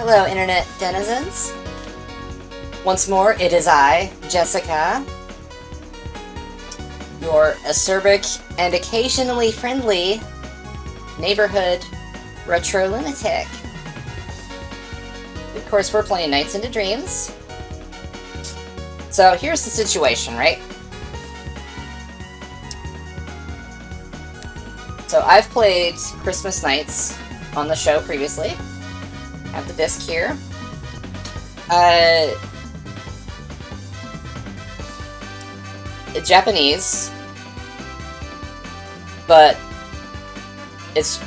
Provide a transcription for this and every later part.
Hello, internet denizens. Once more, it is I, Jessica, your acerbic and occasionally friendly neighborhood retro lunatic. Of course, we're playing Nights into Dreams. So here's the situation, right? So I've played Christmas Nights on the show previously. I have the disc here. It's Japanese, but it's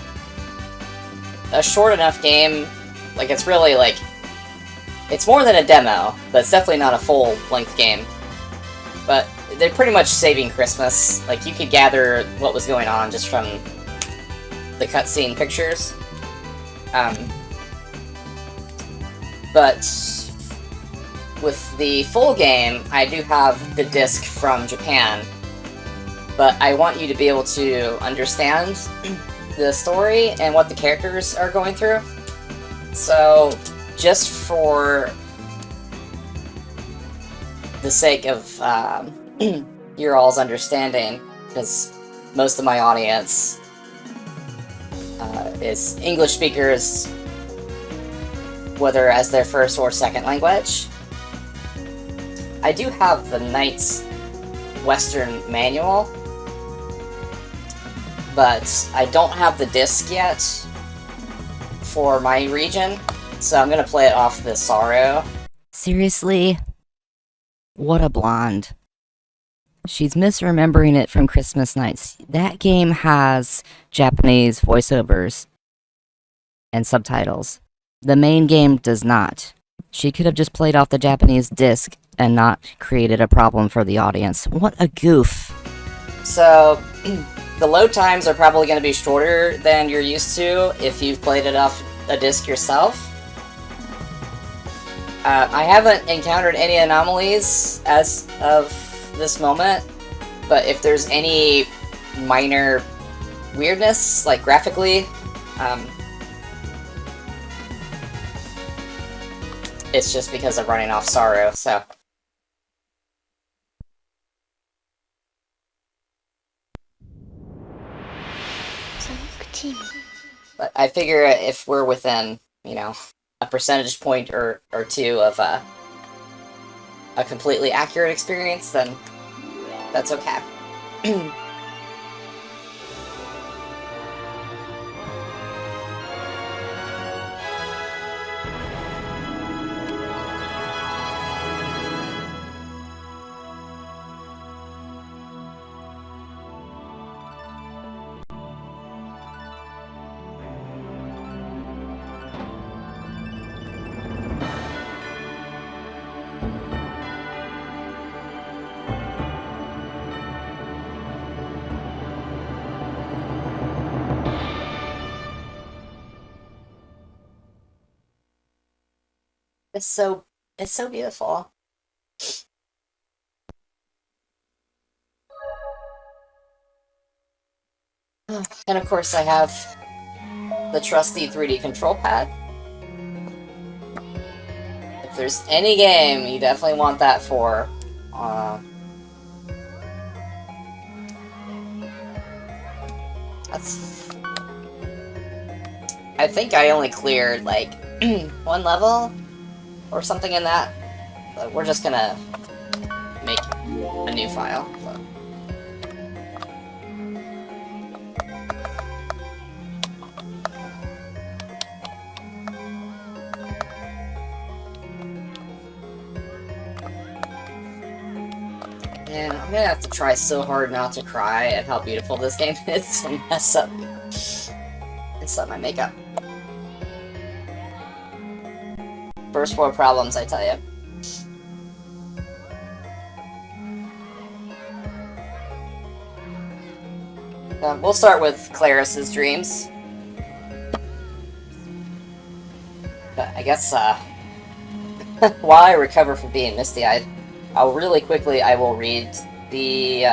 a short enough game. Like, it's really, like, it's more than a demo, but it's definitely not a full-length game. But they're pretty much saving Christmas. Like, you could gather what was going on just from the cutscene pictures. But with the full game, I do have the disc from Japan. But I want you to be able to understand the story and what the characters are going through. So, just for the sake of your all's understanding, because most of my audience is English speakers, whether as their first or second language. I do have the Knight's Western manual, but I don't have the disc yet for my region, so I'm gonna play it off the Sorrow. Seriously? What a blonde. She's misremembering it from Christmas Nights. That game has Japanese voiceovers and subtitles. The main game does not. She could have just played off the Japanese disc and not created a problem for the audience. What a goof. So, the load times are probably going to be shorter than you're used to if you've played it off a disc yourself. I haven't encountered any anomalies as of this moment, but if there's any minor weirdness, like graphically, it's just because of running off Sorrow, so. But I figure if we're within, you know, a percentage point or two of a completely accurate experience, then that's okay. It's so beautiful. And of course I have the trusty 3D control pad. If there's any game you definitely want that for, I think I only cleared like one level or something in that, but we're just gonna make a new file. So. And I'm gonna have to try so hard not to cry at how beautiful this game is to mess up my makeup. First world problems, I tell you. We'll start with Claris's dreams. But I guess, while I recover from being misty-eyed, I will read the,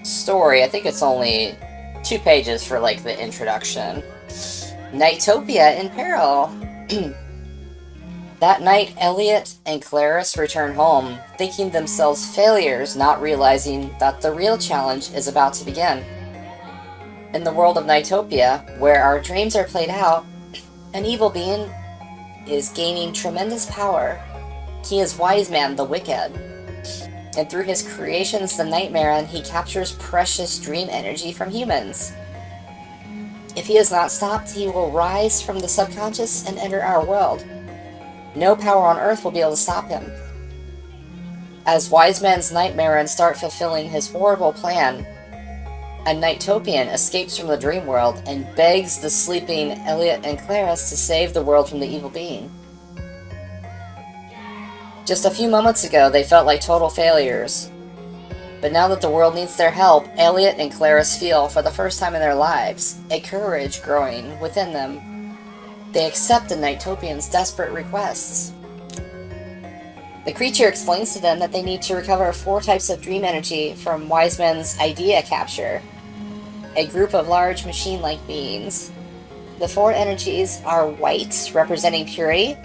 story. I think it's only 2 2 pages for, like, the introduction. NiGHTopia in peril. That night, Elliot and Claris return home, thinking themselves failures, not realizing that the real challenge is about to begin. In the world of NiGHTopia, where our dreams are played out, an evil being is gaining tremendous power. He is Wise Man the Wicked, and through his creations, the Nightmare, he captures precious dream energy from humans. If he is not stopped, he will rise from the subconscious and enter our world. No power on Earth will be able to stop him. As Wise Man's Nightmare start fulfilling his horrible plan, a NiGHTopian escapes from the dream world and begs the sleeping Elliot and Claris to save the world from the evil being. Just a few moments ago, they felt like total failures. But now that the world needs their help, Elliot and Claris feel, for the first time in their lives, a courage growing within them. They accept the NiGHTopian's desperate requests. The creature explains to them that they need to recover 4 types of dream energy from Wise Man's idea capture, a group of large machine-like beings. The 4 energies are white, representing purity,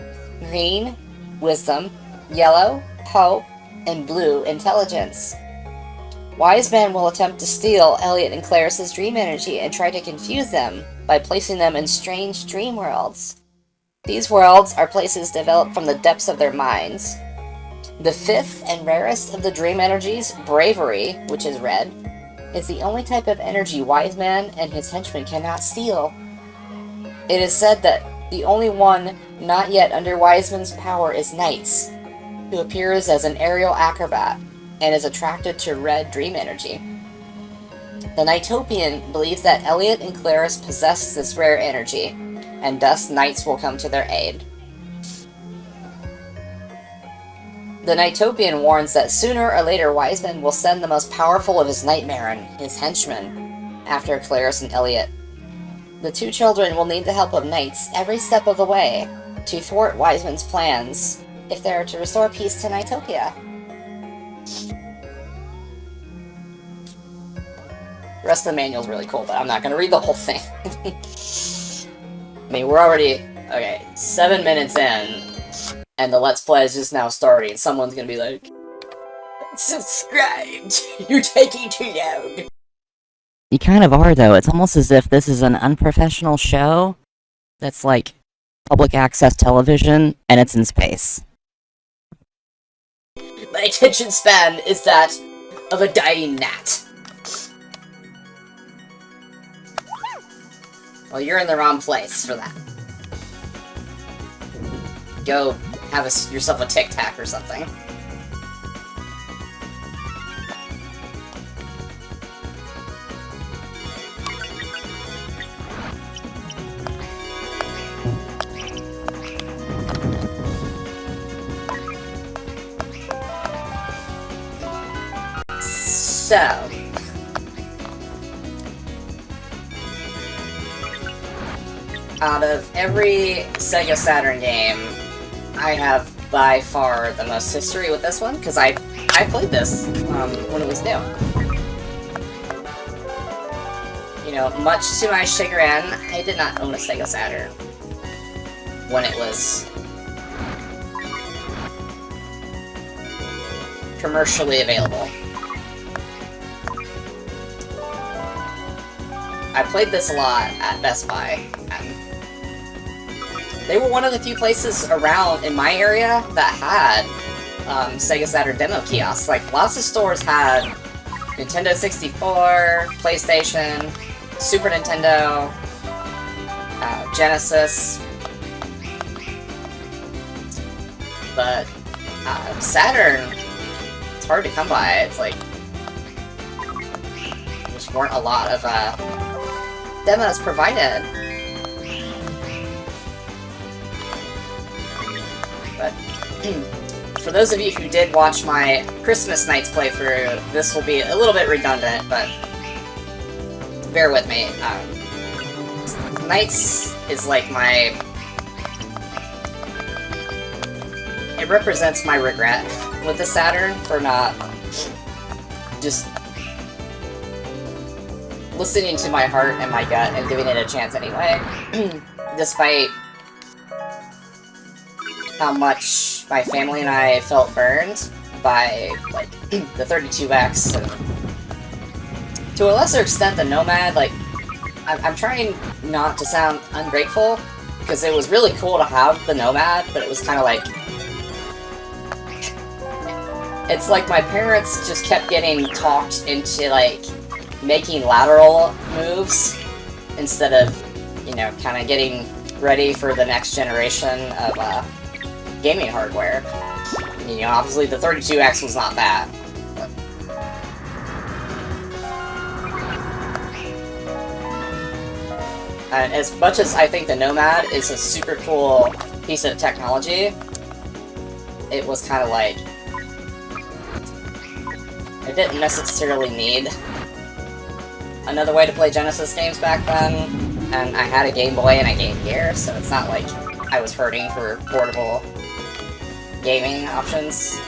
green, wisdom, yellow, hope, and blue, intelligence. Wise Man will attempt to steal Elliot and Claris's dream energy and try to confuse them by placing them in strange dream worlds. These worlds are places developed from the depths of their minds. The 5th and rarest of the dream energies, Bravery, which is red, is the only type of energy Wise Man and his henchmen cannot steal. It is said that the only one not yet under Wise Man's power is NiGHTS, who appears as an aerial acrobat and is attracted to red dream energy. The NiGHTopian believes that Elliot and Claris possess this rare energy, and thus NiGHTS will come to their aid. The NiGHTopian warns that sooner or later Wise Man will send the most powerful of his Nightmare, his henchmen, after Claris and Elliot. The 2 children will need the help of NiGHTS every step of the way to thwart Wise Man's plans if they are to restore peace to NiGHTopia. The rest of the manual is really cool, but I'm not going to read the whole thing. I mean, we're already, 7 minutes in, and the Let's Play is just now starting. Someone's going to be like, subscribed! You're taking too long! You kind of are, though. It's almost as if this is an unprofessional show that's like public access television, and it's in space. My attention span is that of a dying gnat. Well, you're in the wrong place for that. Go have yourself a Tic Tac or something. So, out of every SEGA Saturn game, I have by far the most history with this one, because I played this when it was new. You know, much to my chagrin, I did not own a SEGA Saturn when it was commercially available. I played this a lot at Best Buy, and they were one of the few places around in my area that had SEGA Saturn demo kiosks. Like, lots of stores had Nintendo 64, PlayStation, Super Nintendo, Genesis, but Saturn, it's hard to come by. It's like, there just weren't a lot of demos provided. But for those of you who did watch my Christmas NiGHTS playthrough, this will be a little bit redundant, but bear with me. NiGHTS is like my... It represents my regret with the Saturn for not just listening to my heart and my gut and giving it a chance anyway, despite how much my family and I felt burned by, like, the 32X, and to a lesser extent the Nomad. Like, I'm trying not to sound ungrateful, because it was really cool to have the Nomad, but it was kind of like... It's like my parents just kept getting talked into, like, making lateral moves instead of, you know, kind of getting ready for the next generation of gaming hardware. You know, obviously the 32X was not that. And as much as I think the Nomad is a super cool piece of technology, it was kind of like... I didn't necessarily need another way to play Genesis games back then, and I had a Game Boy and a Game Gear, so it's not like I was hurting for portable gaming options.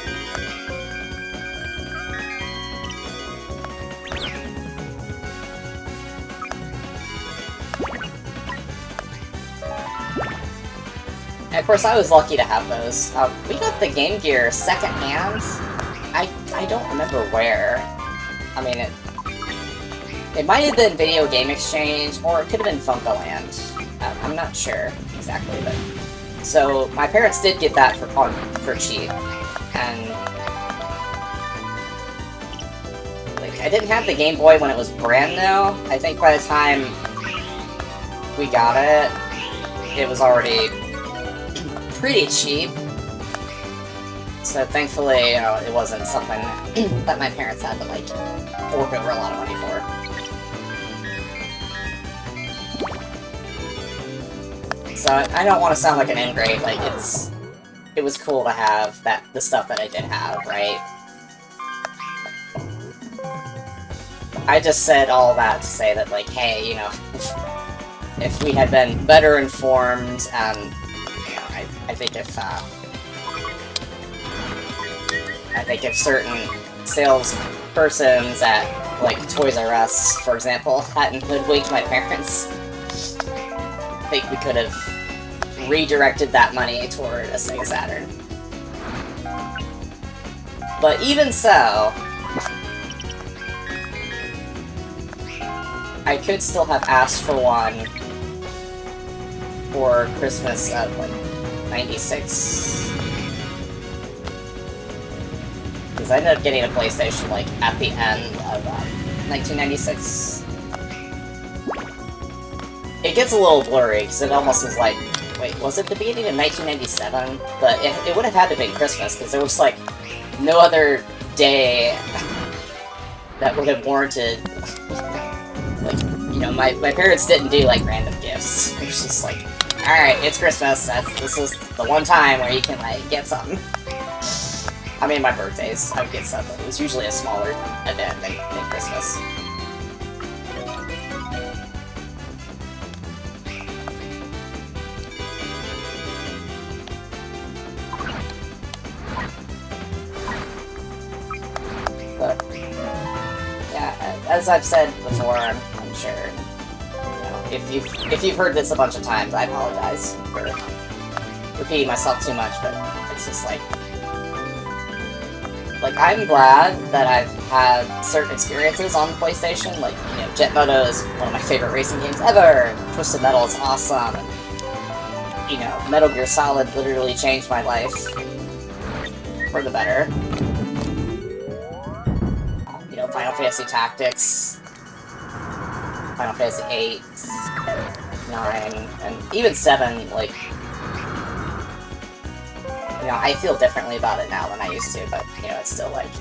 And of course, I was lucky to have those. We got the Game Gear secondhand. I don't remember where. I mean, it might have been Video Game Exchange, or it could have been Funkoland. I'm not sure exactly, but... So, my parents did get that for cheap, and... Like, I didn't have the Game Boy when it was brand new. I think by the time we got it, it was already pretty cheap. So thankfully, you know, it wasn't something that my parents had to, like, fork over a lot of money for. So I don't want to sound like an ingrate, like, it was cool to have the stuff that I did have, right? I just said all that to say that, like, hey, you know, if we had been better informed, and, you know, I think if certain salespersons at, like, Toys R Us, for example, hadn't hoodwinked my parents, I think we could have redirected that money toward a SEGA Saturn. But even so, I could still have asked for one for Christmas of, like, 96. Because I ended up getting a PlayStation, like, at the end of 1996. It gets a little blurry, because it almost is like, wait, was it the beginning of 1997? But it would have had to be Christmas, because there was, like, no other day that would have warranted, like, you know, my parents didn't do, like, random gifts. It was just like, alright, it's Christmas, this is the one time where you can, like, get something. I mean, my birthdays, I would get something. It was usually a smaller event than Christmas. But, yeah, as I've said before, I'm sure, you know, if you've heard this a bunch of times, I apologize for repeating myself too much, but it's just like, I'm glad that I've had certain experiences on the PlayStation, like, you know, Jet Moto is one of my favorite racing games ever, and Twisted Metal is awesome, and, you know, Metal Gear Solid literally changed my life for the better. You know, Final Fantasy Tactics, Final Fantasy 8, 9, and even 7, like, you know, I feel differently about it now than I used to, but, you know, it's still, like,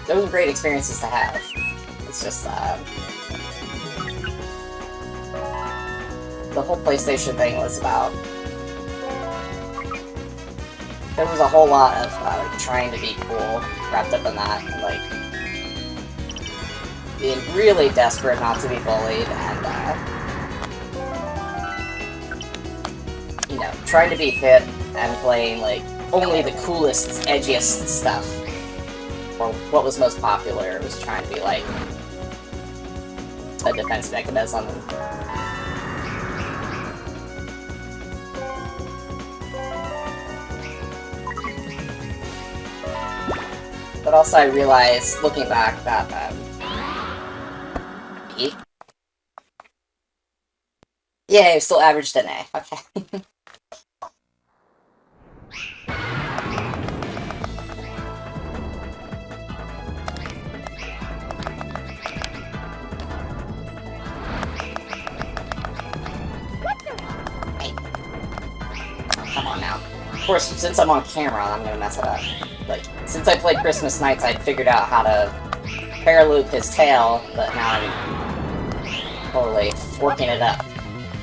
those are great experiences to have. It's just, the whole PlayStation thing was about, there was a whole lot of, trying to be cool wrapped up in that, and, like, being really desperate not to be bullied, and, you know, trying to be hip, and playing, like, only the coolest, edgiest stuff. Or what was most popular was trying to be, like, a defense mechanism. But also I realized, looking back, that, yeah, I still averaged an A. Okay. Hey. Come on now. Of course, since I'm on camera, I'm gonna mess it up. Like, since I played Christmas Nights, I'd figured out how to paraloop his tail, but now I'm totally forking it up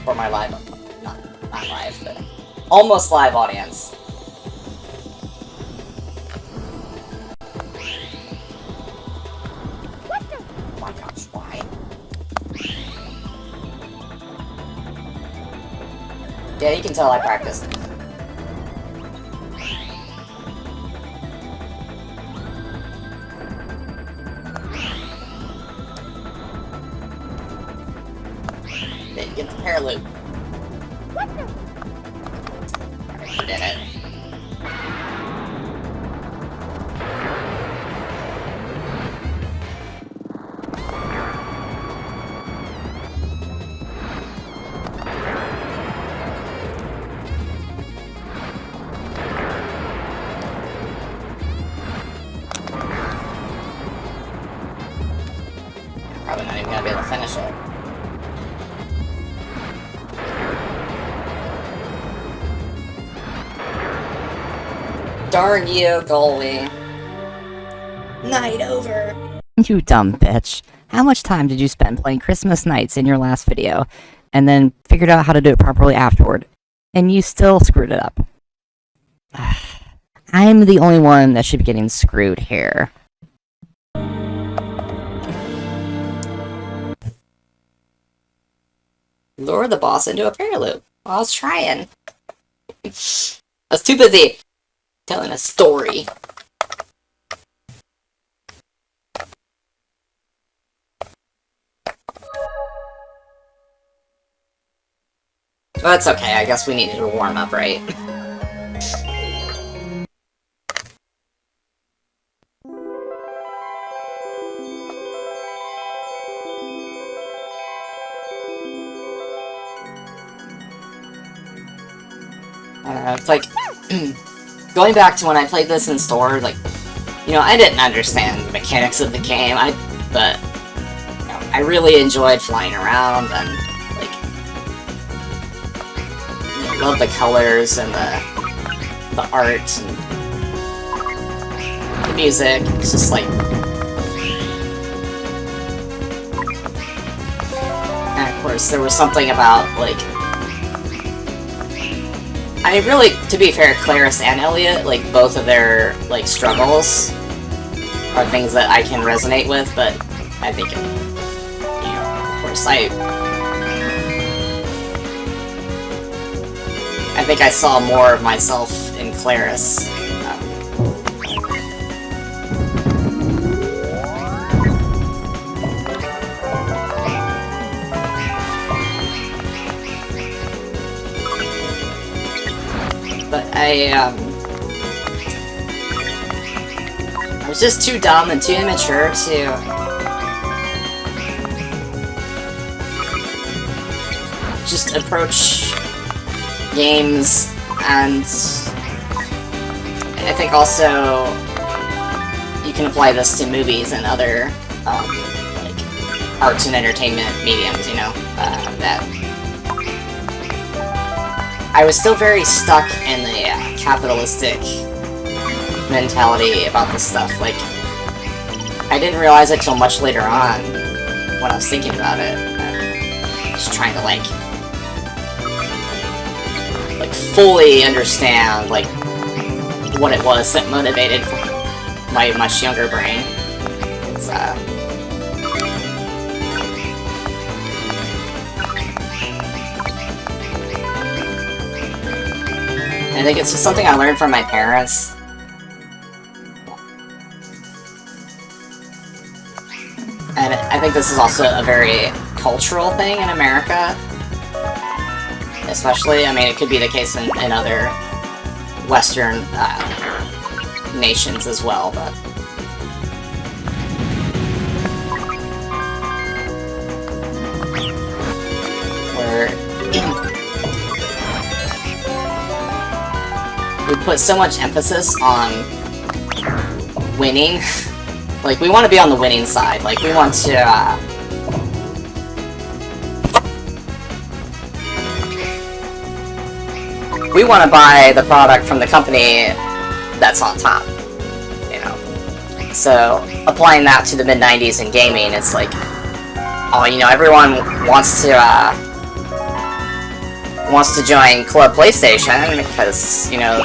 for my live, not live, but almost live audience. Oh my gosh, why? Yeah, you can tell I practiced. Then get the paraloop. I did it. Probably not even gonna be able to finish it. Darn you, goalie. Night over. You dumb bitch. How much time did you spend playing Christmas Nights in your last video, and then figured out how to do it properly afterward, and you still screwed it up? I'm the only one that should be getting screwed here. Lure the boss into a paraloop. Well, I was trying. I was too busy telling a story. Well, that's okay. I guess we needed a warm up, right? It's like, going back to when I played this in store, like, you know, I didn't understand the mechanics of the game, but, you know, I really enjoyed flying around, and, like, you know, love the colors, and the art, and the music. It's just like, and of course, there was something about, like, I really, to be fair, Claris and Elliot, like, both of their, like, struggles are things that I can resonate with, but I think, you know, of course, I think I saw more of myself in Claris. But I was just too dumb and too immature to just approach games, and I think also you can apply this to movies and other like arts and entertainment mediums, you know, that I was still very stuck in the capitalistic mentality about this stuff. Like, I didn't realize it till much later on when I was thinking about it. Just trying to, like fully understand, like, what it was that motivated my much younger brain. It's, I think it's just something I learned from my parents. And I think this is also a very cultural thing in America. Especially, I mean, it could be the case in other Western nations as well, but... where... we put so much emphasis on winning. Like, we want to be on the winning side. Like, we want to, we want to buy the product from the company that's on top, you know? So, applying that to the mid-90s in gaming, it's like, oh, you know, everyone wants to join Club PlayStation because, you know,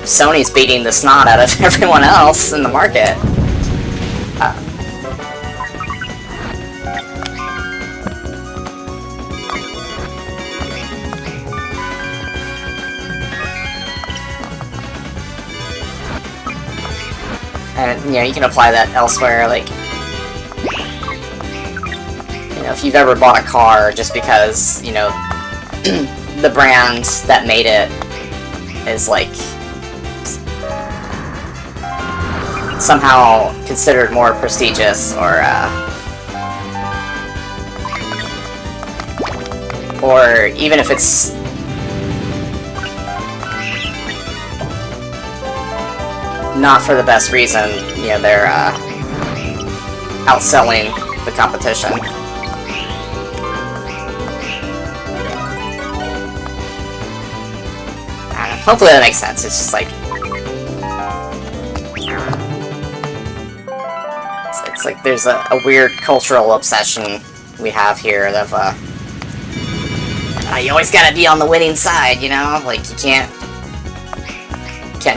Sony's beating the snot out of everyone else in the market. And, you know, you can apply that elsewhere, like, you know, if you've ever bought a car just because, you know, the brand that made it is, like, somehow considered more prestigious, or even if it's not for the best reason, you know, they're outselling the competition. Hopefully that makes sense. It's just like... It's like there's a weird cultural obsession we have here of, you always gotta be on the winning side, you know? Like, you can't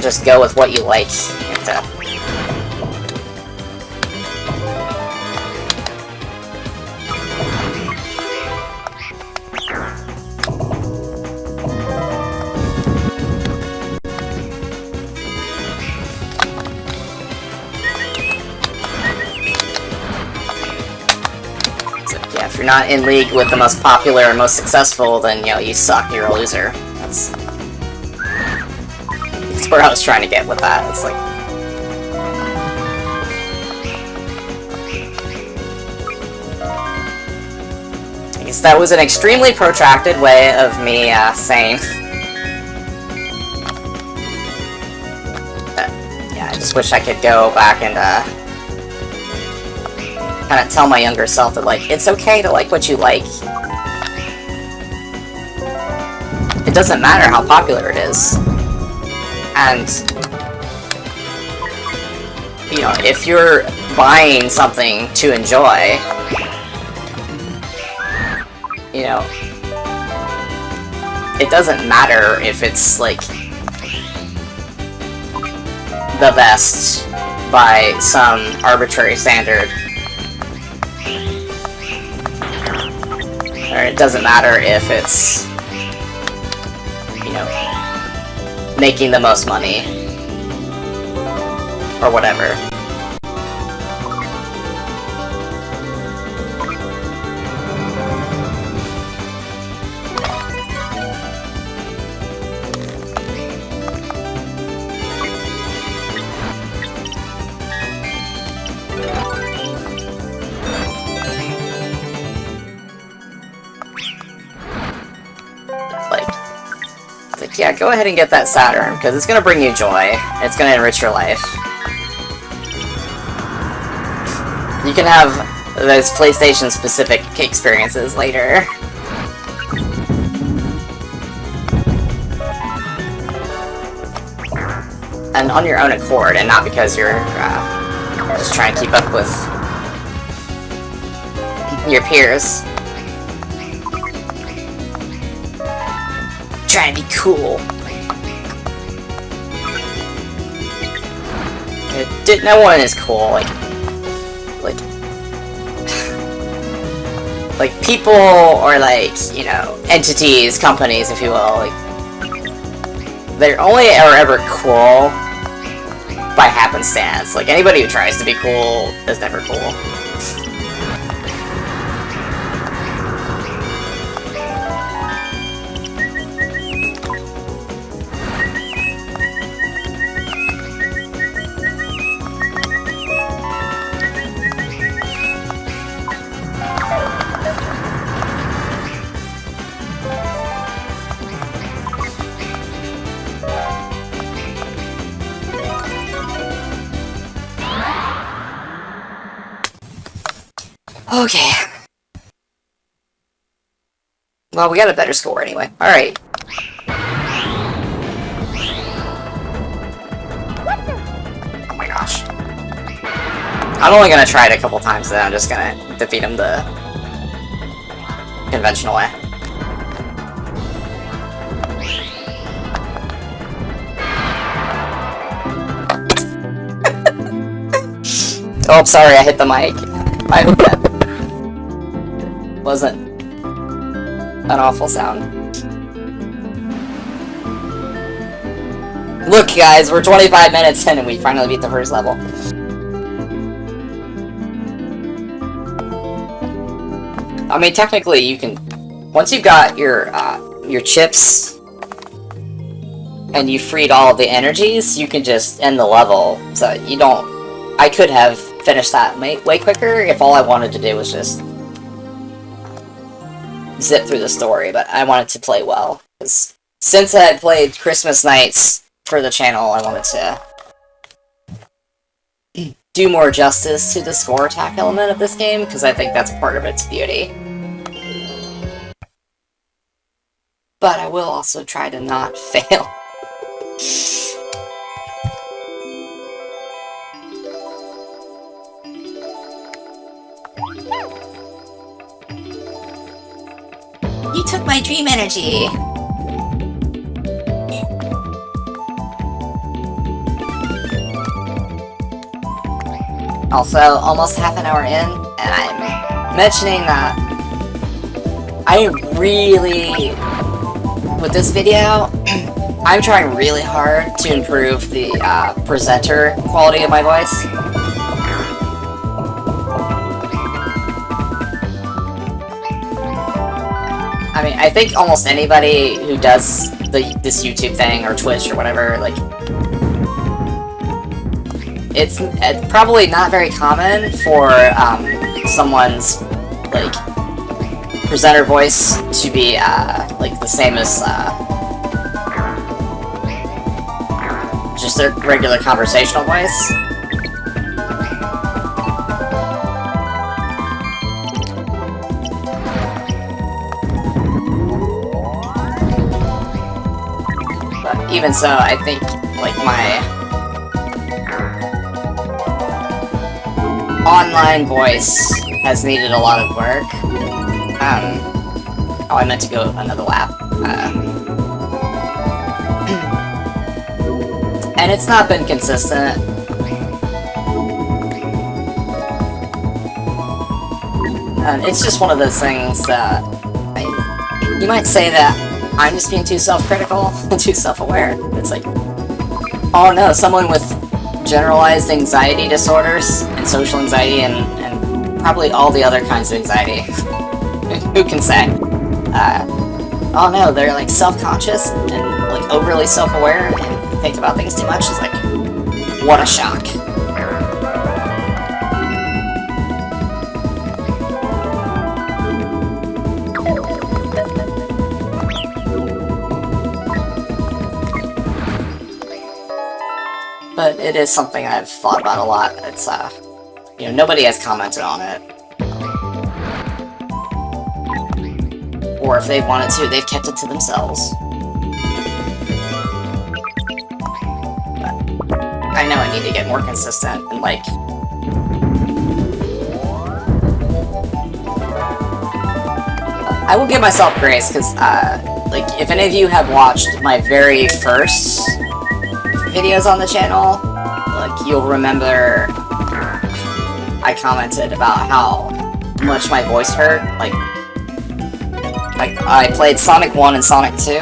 just go with what you like. You have to... If you're not in league with the most popular and most successful, then, you know, you suck, you're a loser. That's where I was trying to get with that. It's like... I guess that was an extremely protracted way of me, saying... that, yeah, I just wish I could go back and, kind of tell my younger self that, like, it's okay to like what you like. It doesn't matter how popular it is. And, you know, if you're buying something to enjoy, you know, it doesn't matter if it's, like, the best by some arbitrary standard. Or it doesn't matter if it's, you know, making the most money, or whatever. Yeah, go ahead and get that Saturn, because it's going to bring you joy. It's going to enrich your life. You can have those PlayStation-specific experiences later. And on your own accord, and not because you're just trying to keep up with your peers. Trying to be cool. No one is cool. Like people, or like, you know, entities, companies, if you will. Like, they're only ever cool by happenstance. Like, anybody who tries to be cool is never cool. Okay. Well, we got a better score anyway. Alright. Oh my gosh. I'm only gonna try it a couple times, then I'm just gonna defeat him the conventional way. Oh, sorry, I hit the mic. I hope that wasn't an awful sound. Look, guys, we're 25 minutes in and we finally beat the first level. I mean, technically, you can... Once you've got your chips and you freed all of the energies, you can just end the level. So you don't... I could have finished that way quicker if all I wanted to do was just zip through the story, but I wanted to play well. Because since I had played Christmas Nights for the channel, I wanted to do more justice to the score attack element of this game, because I think that's part of its beauty. But I will also try to not fail. You took my dream energy! Also, almost half an hour in, and I'm mentioning that I really, with this video, I'm trying really hard to improve the presenter quality of my voice. I mean, I think almost anybody who does this YouTube thing, or Twitch, or whatever, like, it's probably not very common for someone's, like, presenter voice to be, like, the same as, just their regular conversational voice. But even so, I think, like, my online voice has needed a lot of work. Oh, I meant to go another lap. And it's not been consistent. And it's just one of those things that, you might say that I'm just being too self-critical and too self-aware. It's like, oh no, someone with generalized anxiety disorders and social anxiety and probably all the other kinds of anxiety. Who can say? Oh no, they're like self-conscious and like overly self-aware and think about things too much. It's like, what a shock. But it is something I've thought about a lot. It's, you know, nobody has commented on it. Or if they've wanted to, they've kept it to themselves. But I know I need to get more consistent and, like... I will give myself grace, because, like, if any of you have watched my very first videos on the channel, like, you'll remember I commented about how much my voice hurt. Like I played Sonic 1 and Sonic 2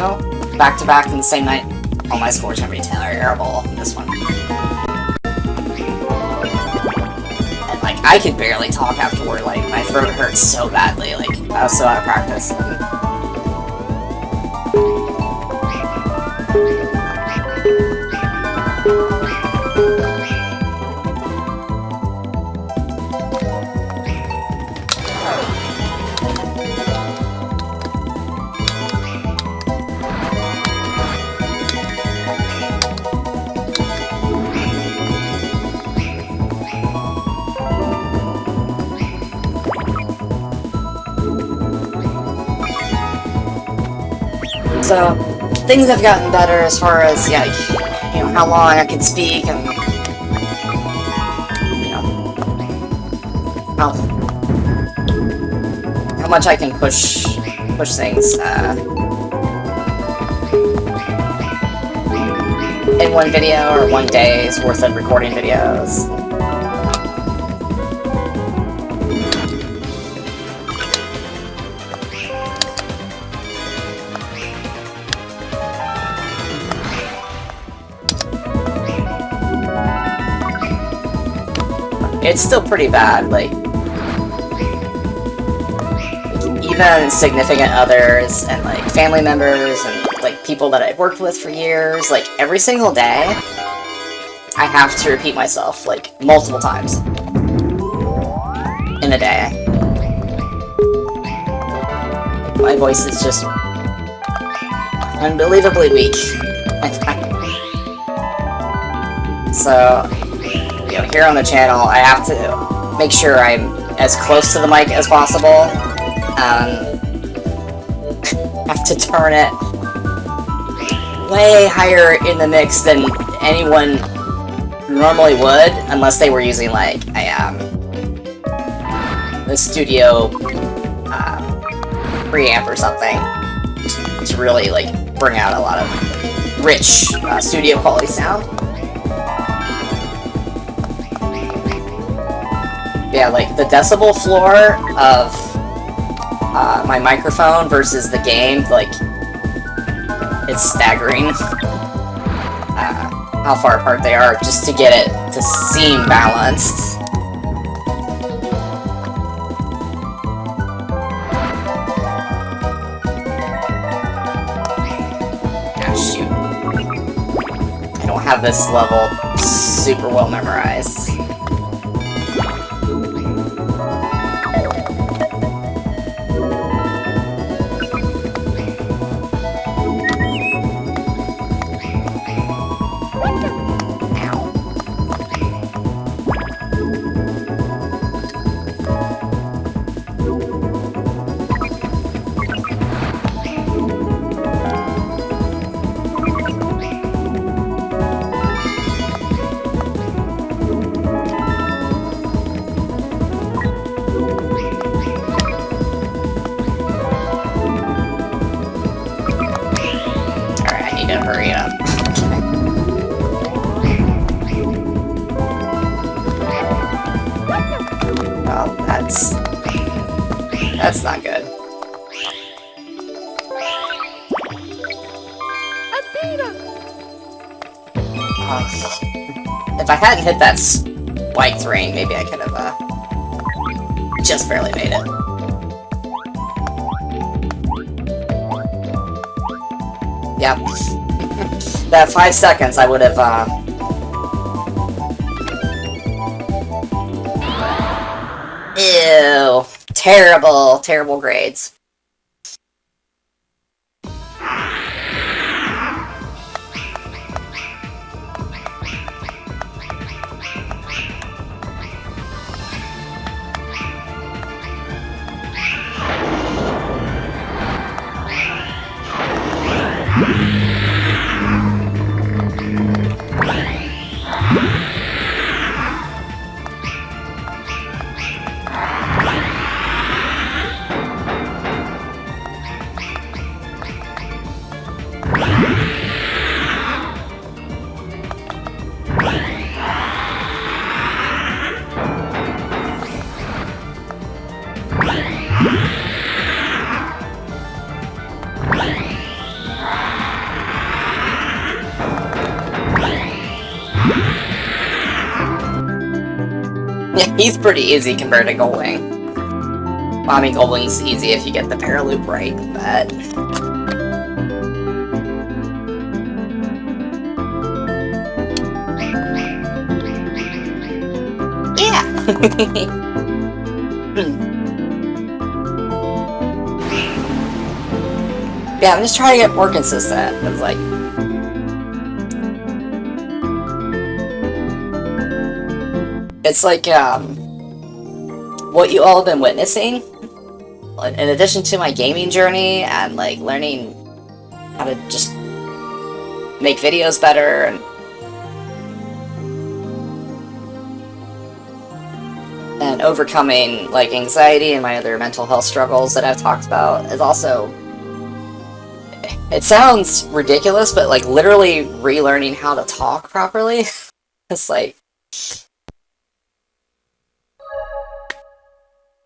back-to-back in the same night. Oh, my scores are really terrible in this one. And, like, I could barely talk afterward. Like, my throat hurts so badly. Like, I was so out of practice. So, things have gotten better as far as, yeah, you know, how long I can speak and, you know, how much I can push things, in one video or one day's worth of recording videos. It's still pretty bad, like, even significant others and, like, family members and, like, people that I've worked with for years, like, every single day, I have to repeat myself, like, multiple times in a day. My voice is just unbelievably weak. So, you know, here on the channel, I have to make sure I'm as close to the mic as possible. Have to turn it way higher in the mix than anyone normally would, unless they were using like the studio preamp or something to really like bring out a lot of rich studio quality sound. Yeah, like the decibel floor of my microphone versus the game, like, it's staggering how far apart they are just to get it to seem balanced. Ah, shoot. I don't have this level super well memorized. Hurry up. Oh, that's not good. If I hadn't hit that spiked ring, maybe I could have just barely made it. Yep. That 5 seconds, I would have, ew. Terrible, terrible grades. Yeah, he's pretty easy compared to Goldwing. Well, I mean, Goldwing's easy if you get the paraloop right, but... yeah! Yeah, I'm just trying to get more consistent. It's like... it's like, what you all have been witnessing, in addition to my gaming journey and, like, learning how to just make videos better, and overcoming like anxiety and my other mental health struggles that I've talked about is also, it sounds ridiculous, but like literally relearning how to talk properly. It's like,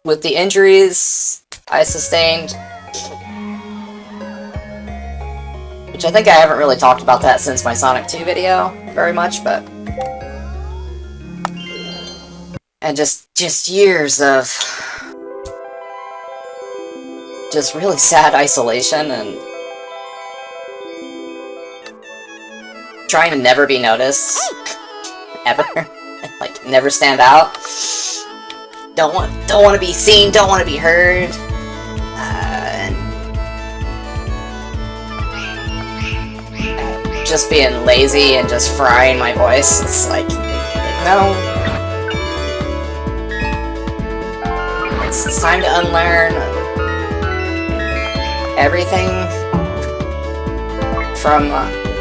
with the injuries I sustained, which I think I haven't really talked about that since my Sonic 2 video very much, but... And just years of just really sad isolation and trying to never be noticed, ever, like never stand out. Don't want to be seen, don't want to be heard. Just being lazy and just frying my voice. It's like no. It's time to unlearn everything from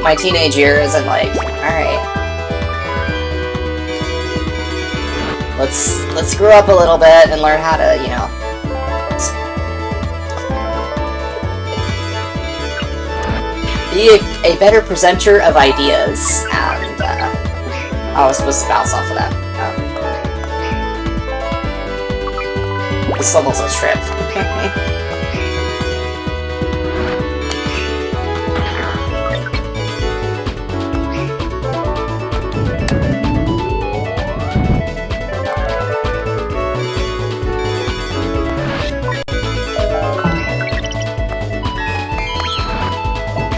my teenage years and like, alright. Let's grow up a little bit and learn how to, you know, be a better presenter of ideas, and I was supposed to bounce off of that. This almost a trip.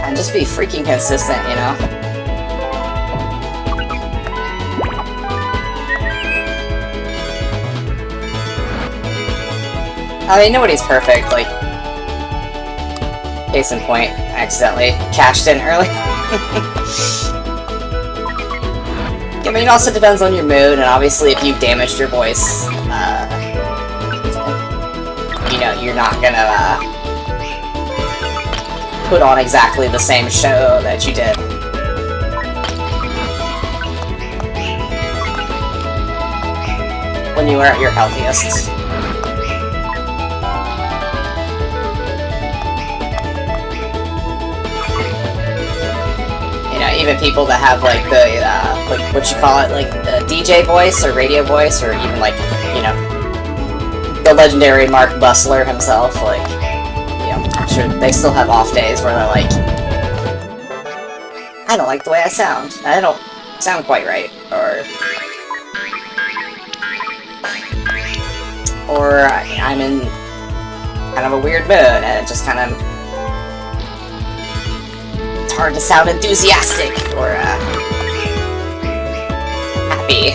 And just be freaking consistent, you know? I mean, nobody's perfect, like... Case in point, I accidentally cashed in early. I mean, it also depends on your mood, and obviously if you've damaged your voice, you know, you're not gonna, put on exactly the same show that you did. When you were at your healthiest. You know, even people that have like the, like what you call it, like the DJ voice or radio voice, or even like, you know, the legendary Mark Bussler himself, like, you know, I'm sure they still have off days where they're like, I don't like the way I sound. I don't sound quite right, or I'm in kind of a weird mood, and it just kind of, it's hard to sound enthusiastic or happy.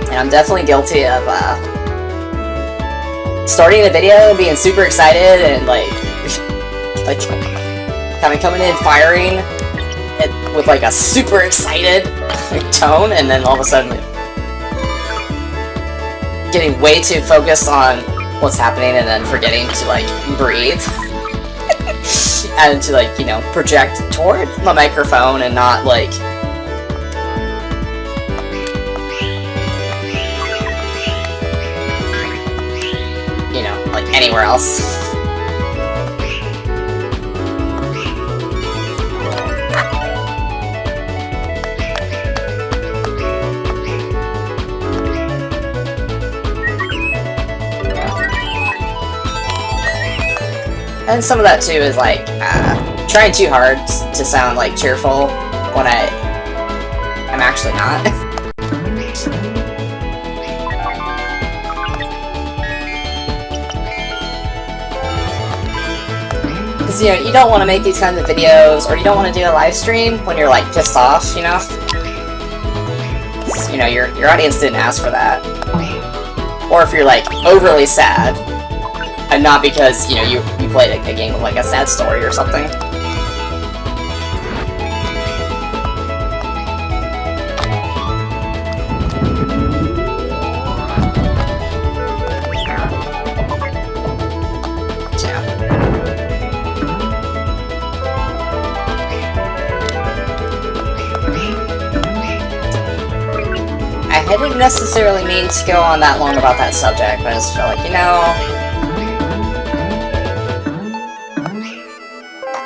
And I'm definitely guilty of starting a video and being super excited and like kind of coming in firing it with like a super excited tone, and then all of a sudden getting way too focused on what's happening and then forgetting to like breathe and to like, you know, project toward the microphone and not like anywhere else. And some of that too is like trying too hard to sound like cheerful when I'm actually not. Because, you know, you don't want to make these kinds of videos, or you don't want to do a live stream when you're, like, pissed off, you know? You know, your audience didn't ask for that. Or if you're, like, overly sad, and not because, you know, you played a game with, like, a sad story or something. Yeah. didn't necessarily mean to go on that long about that subject, but I just felt like, you know,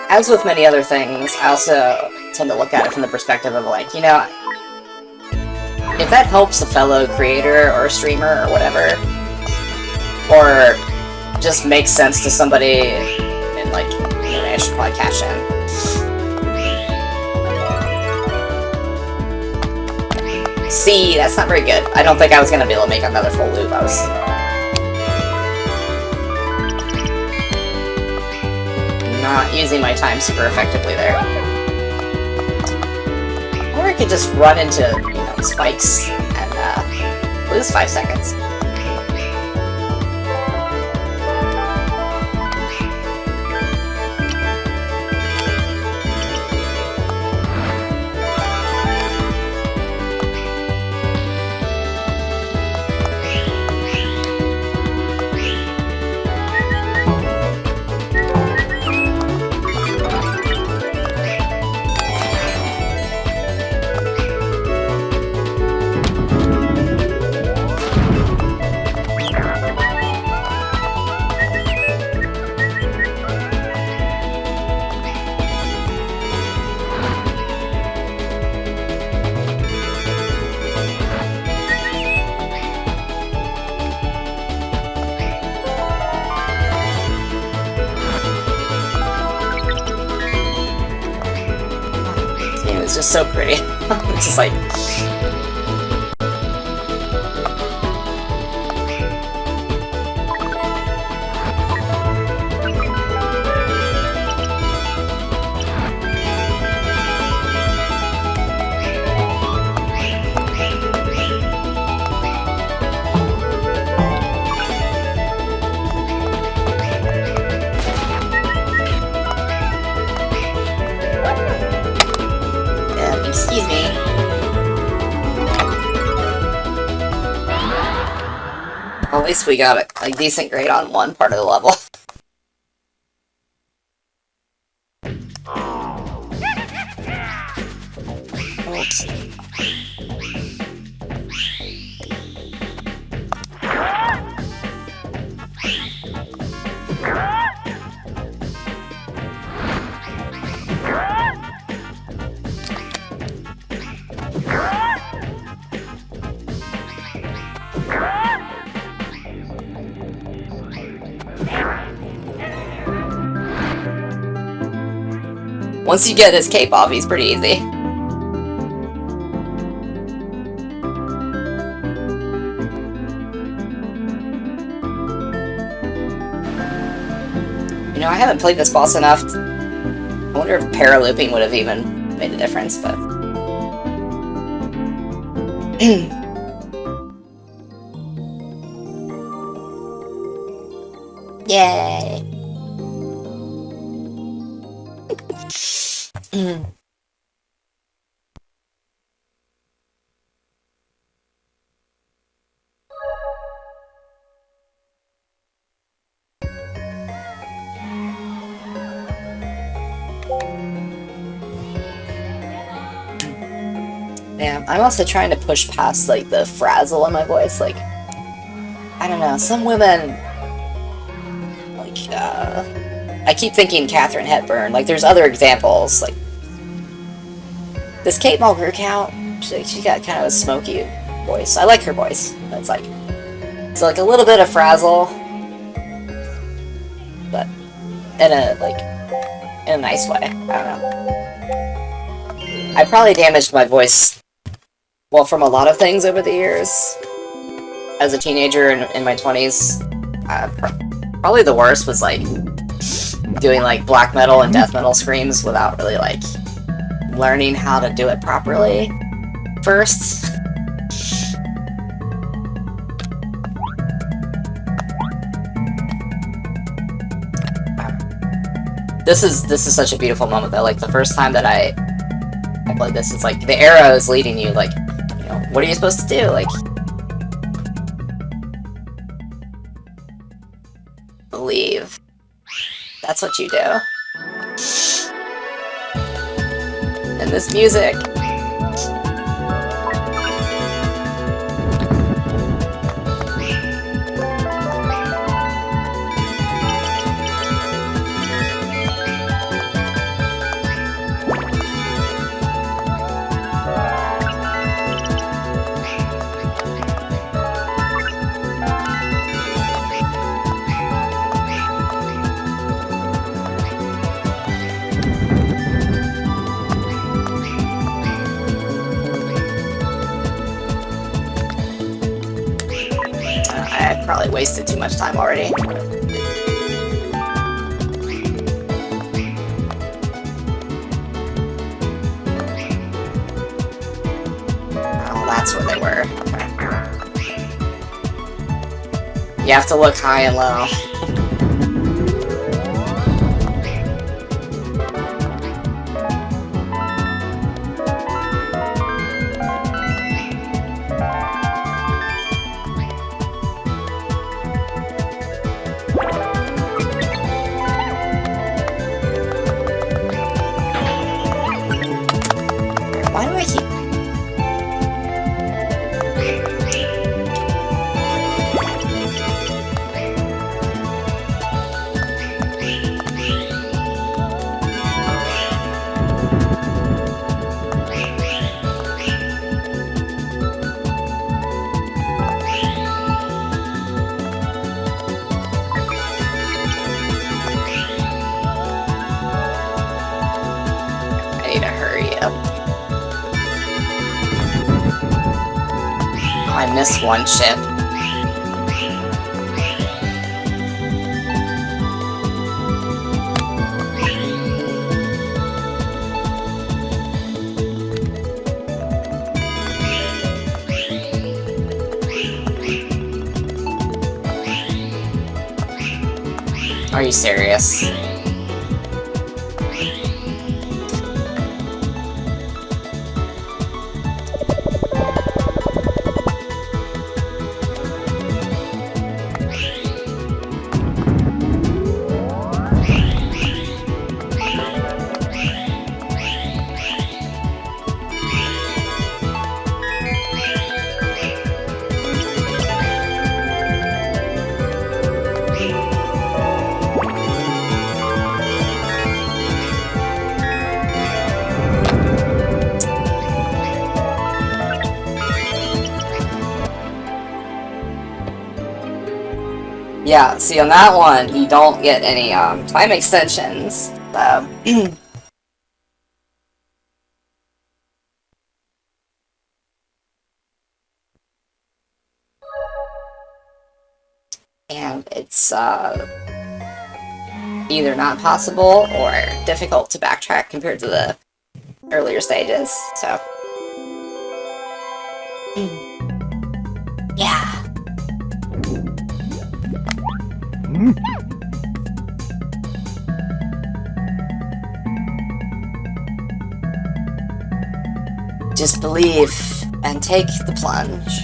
as with many other things, I also tend to look at it from the perspective of like, you know, if that helps a fellow creator or streamer or whatever, or just makes sense to somebody, and like, you know, I should probably cash in. See, that's not very good. I don't think I was gonna be able to make another full loop. I was not using my time super effectively there. Or I could just run into, you know, spikes and lose 5 seconds. It's just so pretty. It's just like... Excuse me. Well, at least we got a decent grade on one part of the level. Okay. Once you get this cape off, he's pretty easy. You know, I haven't played this boss enough. I wonder if paralooping would have even made a difference, but... Yay! Yeah, I'm also trying to push past, like, the frazzle in my voice. Like, I don't know, some women, like, I keep thinking Katharine Hepburn. Like, there's other examples. Like, does Kate Mulgrew count? She's got kind of a smoky voice. I like her voice. It's like, it's like a little bit of frazzle, but in a, like, in a nice way. I don't know. I probably damaged my voice, well, from a lot of things over the years. As a teenager in my 20s, probably the worst was, like, doing, like, black metal and death metal screams without really, like, learning how to do it properly first. This is such a beautiful moment though. Like, the first time that I played this, it's like the arrow is leading you, like, you know, what are you supposed to do? Like, believe. That's what you do. And this music. I've probably wasted too much time already. Oh, that's where they were. Okay. You have to look high and low. Why do I keep... I need to hurry up. I missed one ship. Are you serious? Yeah, see on that one, you don't get any time extensions. So and it's either not possible or difficult to backtrack compared to the earlier stages. So yeah. Just believe and take the plunge.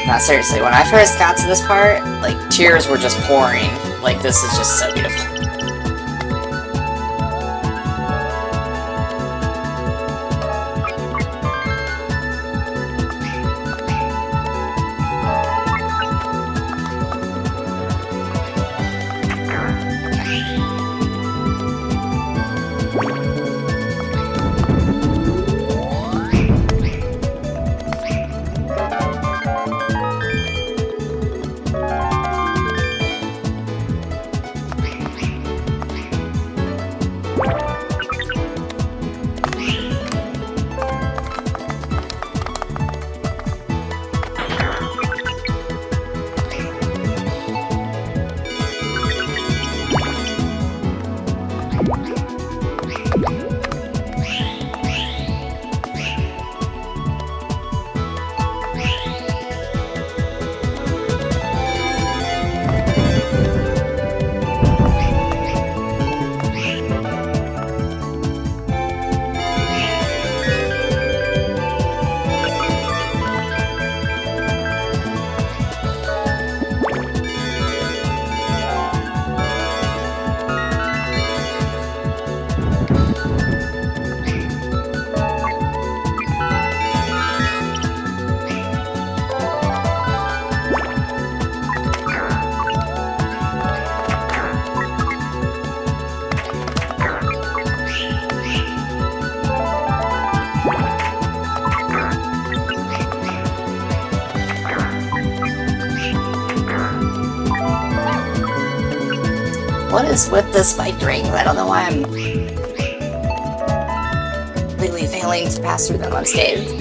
Now seriously, when I first got to this part, like, tears were just pouring. Like, this is just so beautiful. What is with the spiked rings? I don't know why I'm completely failing to pass through them unscathed.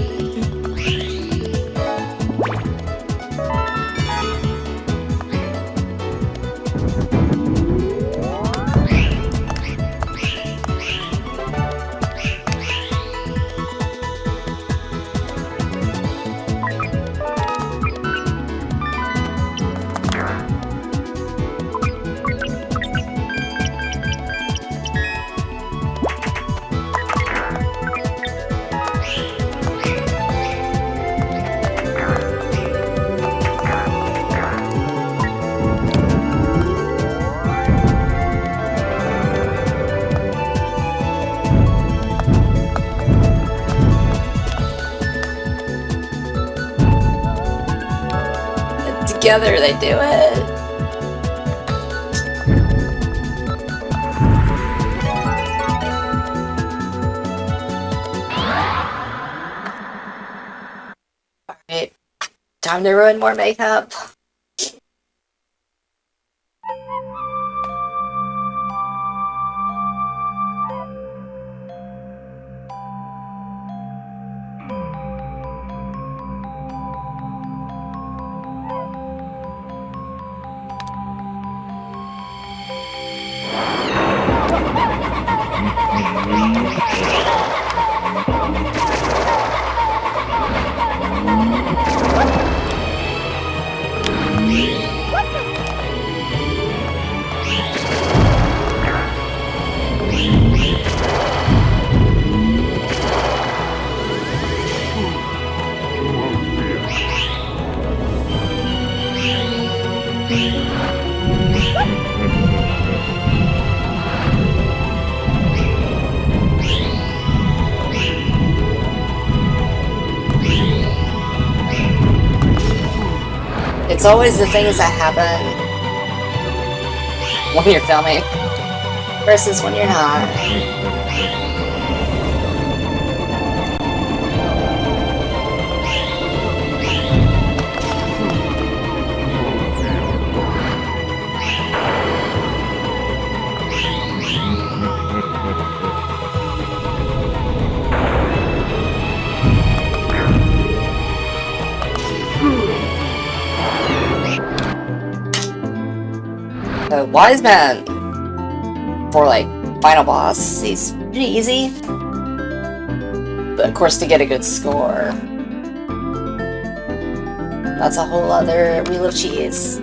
Together they do it. Alright, time to ruin more makeup. It's always the things that happen when you're filming versus when you're not. The wise man for like final boss, he's pretty easy, but of course to get a good score, that's a whole other wheel of cheese.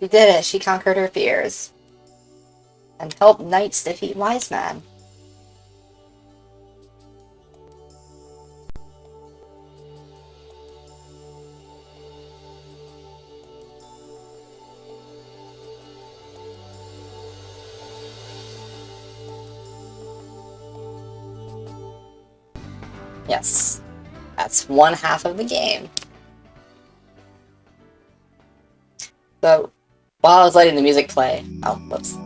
She did it. She conquered her fears and helped knights defeat wise men. Yes. That's one half of the game. So, while I was letting the music play... Oh, whoops.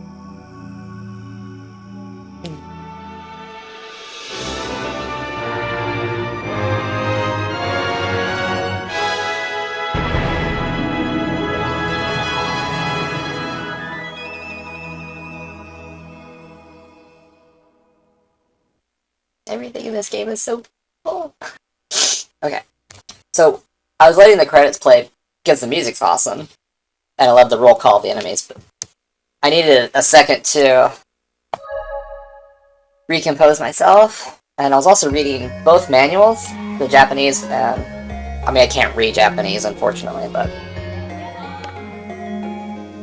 Everything in this game is so cool. Okay. So, I was letting the credits play because the music's awesome. And I love the roll call of the enemies, but I needed a second to recompose myself. And I was also reading both manuals, the Japanese and... I mean, I can't read Japanese, unfortunately, but...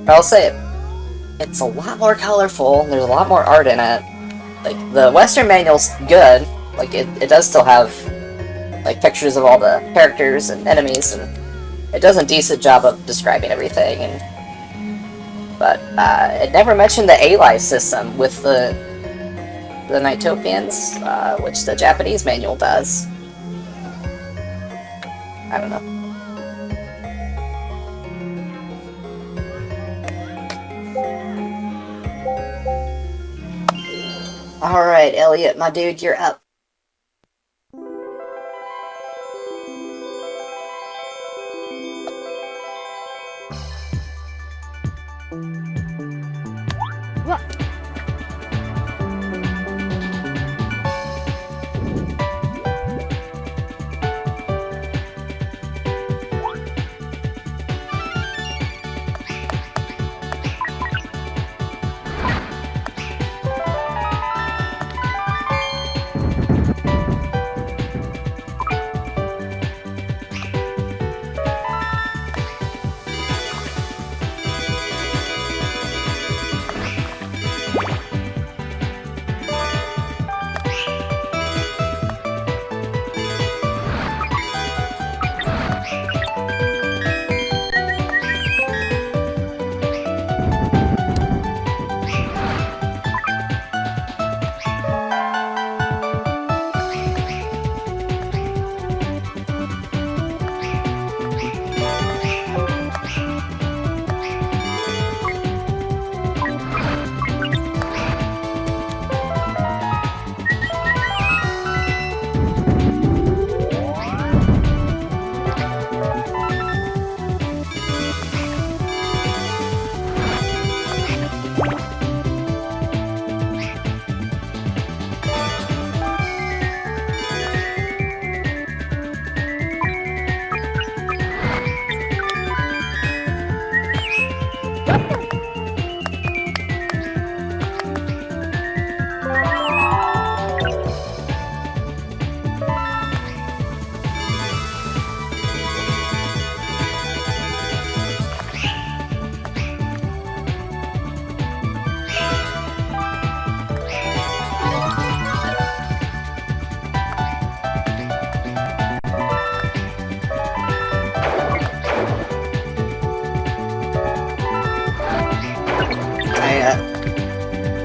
I'll say it's a lot more colorful, there's a lot more art in it. Like, the Western manual's good. Like, it does still have, like, pictures of all the characters and enemies, and it does a decent job of describing everything. But it never mentioned the A-Life system with the NiGHTS, which the Japanese manual does. I don't know. Alright, Elliot, my dude, you're up. What?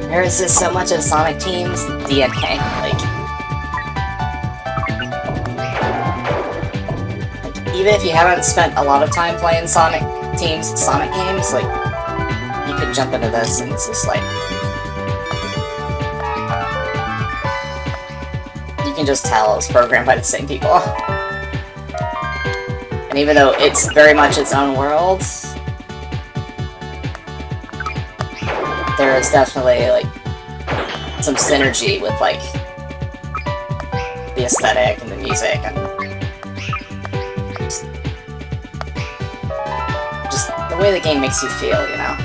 There is just so much of Sonic Team's DNA, like, even if you haven't spent a lot of time playing Sonic Team's Sonic games, like, you could jump into this and it's just like... You can just tell it was programmed by the same people. And even though it's very much its own world, there is definitely, like, some synergy with, like, the aesthetic and the music and just the way the game makes you feel, you know?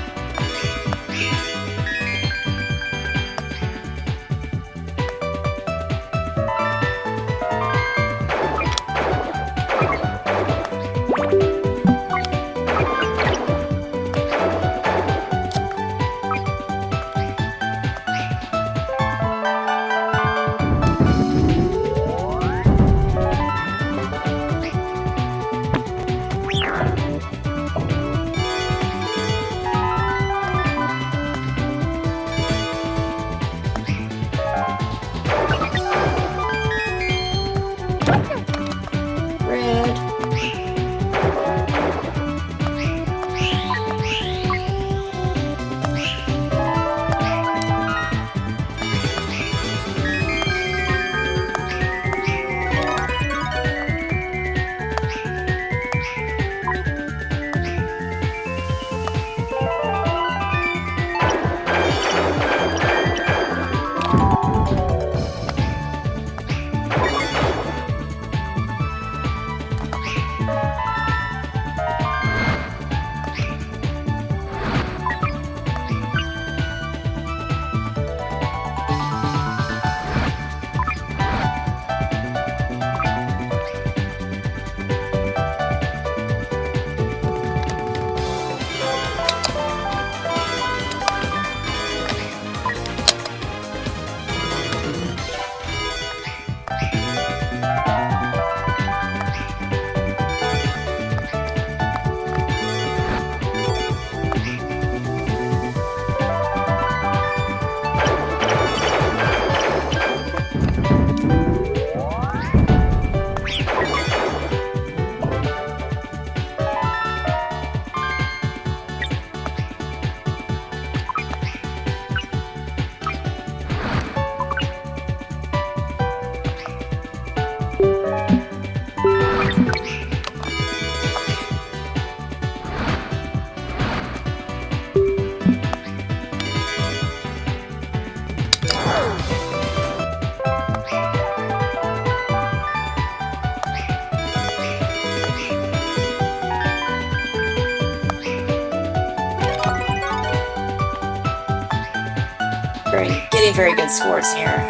getting very good scores here.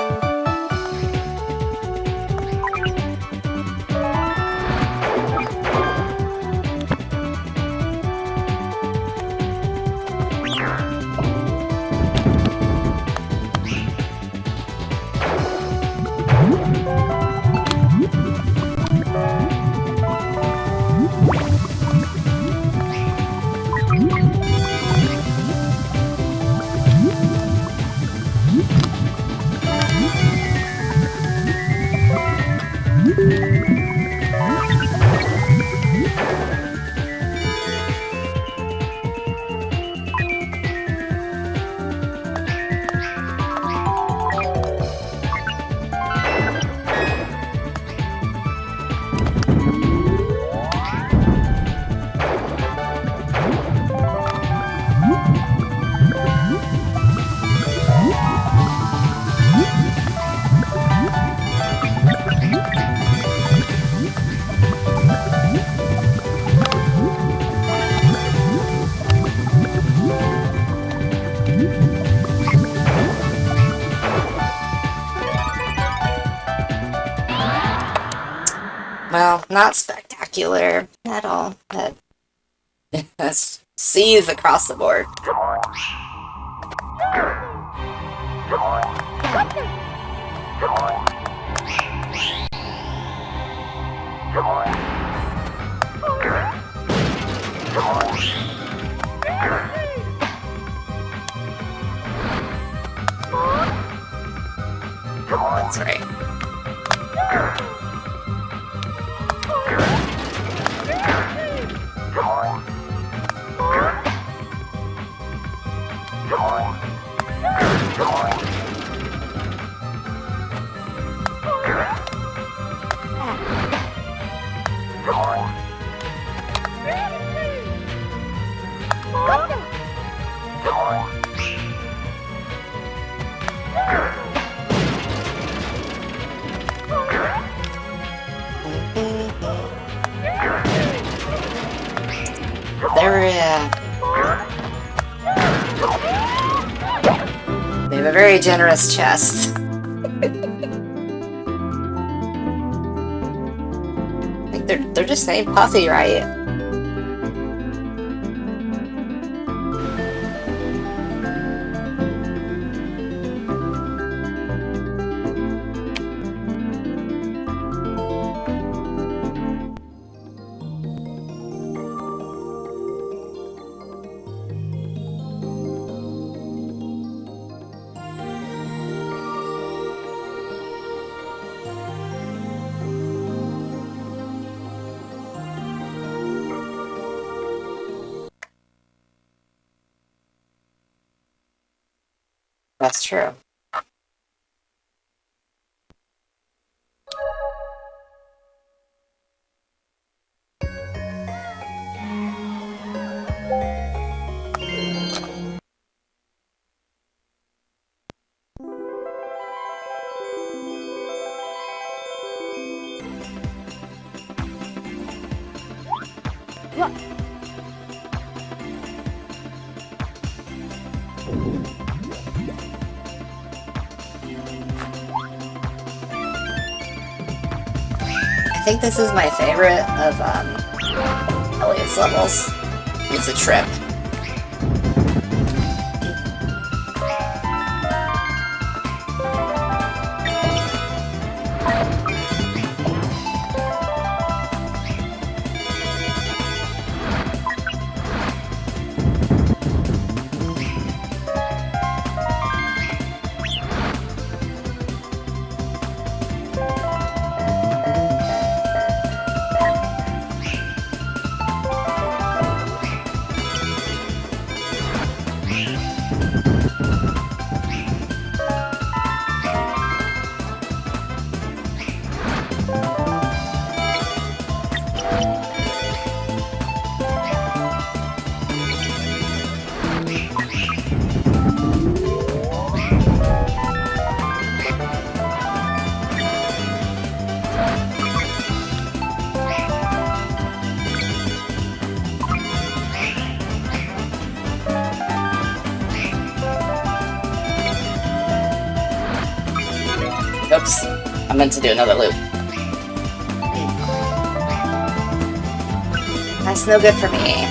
Well, not spectacular at all, but that's C's across the board. That's right. They have a very generous chest. I think they're just named Puffy, right? That's true. I think this is my favorite of Elliot's levels. It's a trip. Oops. I meant to do another loop. That's no good for me.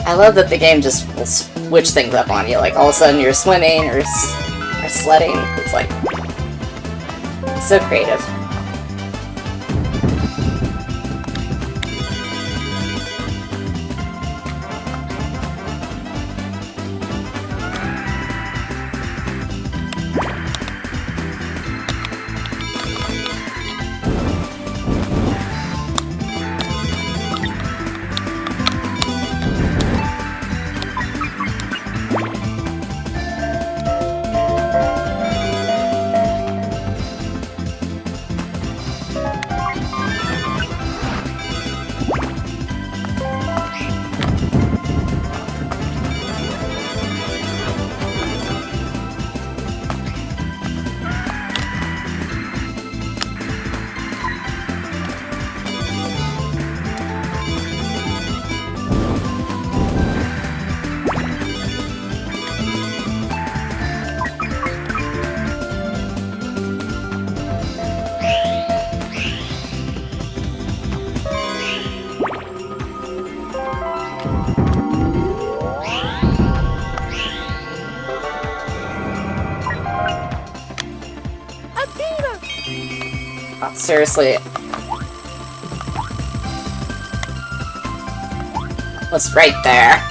I love that the game just will switch things up on you. Like, all of a sudden you're swimming or sledding. It's like, so creative. seriously. What's right there?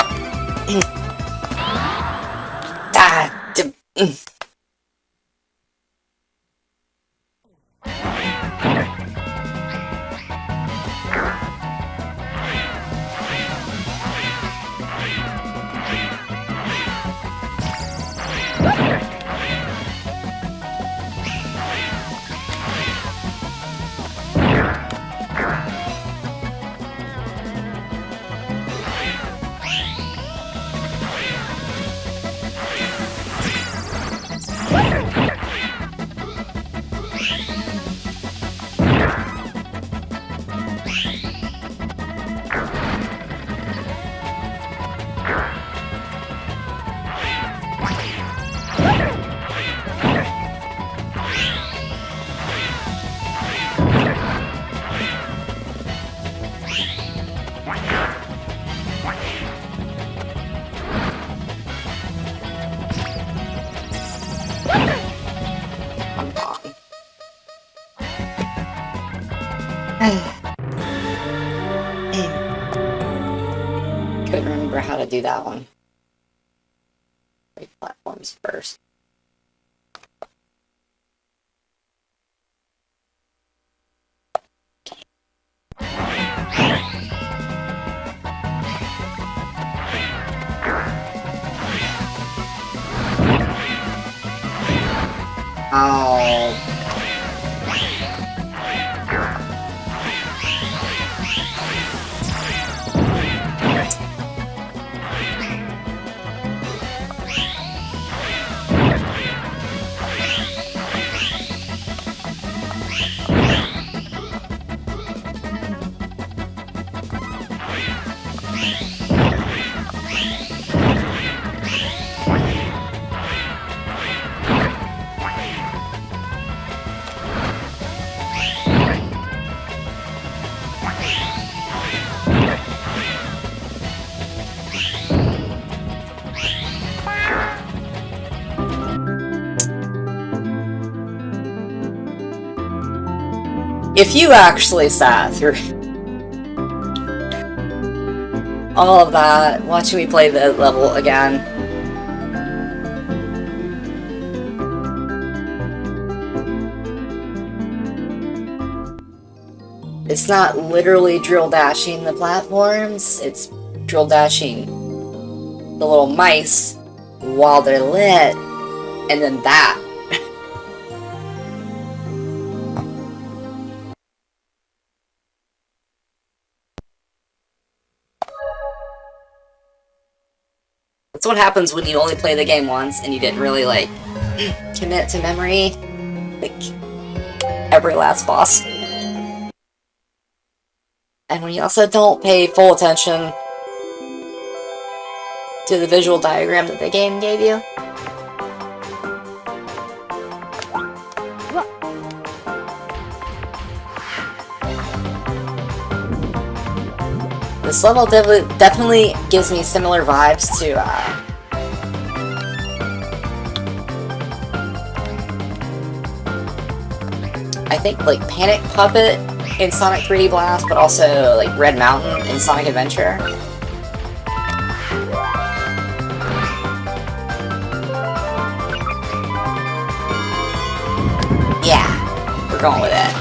Couldn't remember how to do that one. Break platforms first. Oh. If you actually sat through all of that, watching me play the level again. It's not literally drill dashing the platforms, it's drill dashing the little mice while they're lit, and then that. That's what happens when you only play the game once and you didn't really, like, commit to memory, like, every last boss. And when you also don't pay full attention to the visual diagram that the game gave you. This level definitely gives me similar vibes to, I think, like, Panic Puppet in Sonic 3D Blast, but also, like, Red Mountain in Sonic Adventure. Yeah, we're going with it.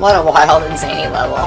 What a wild and zany level.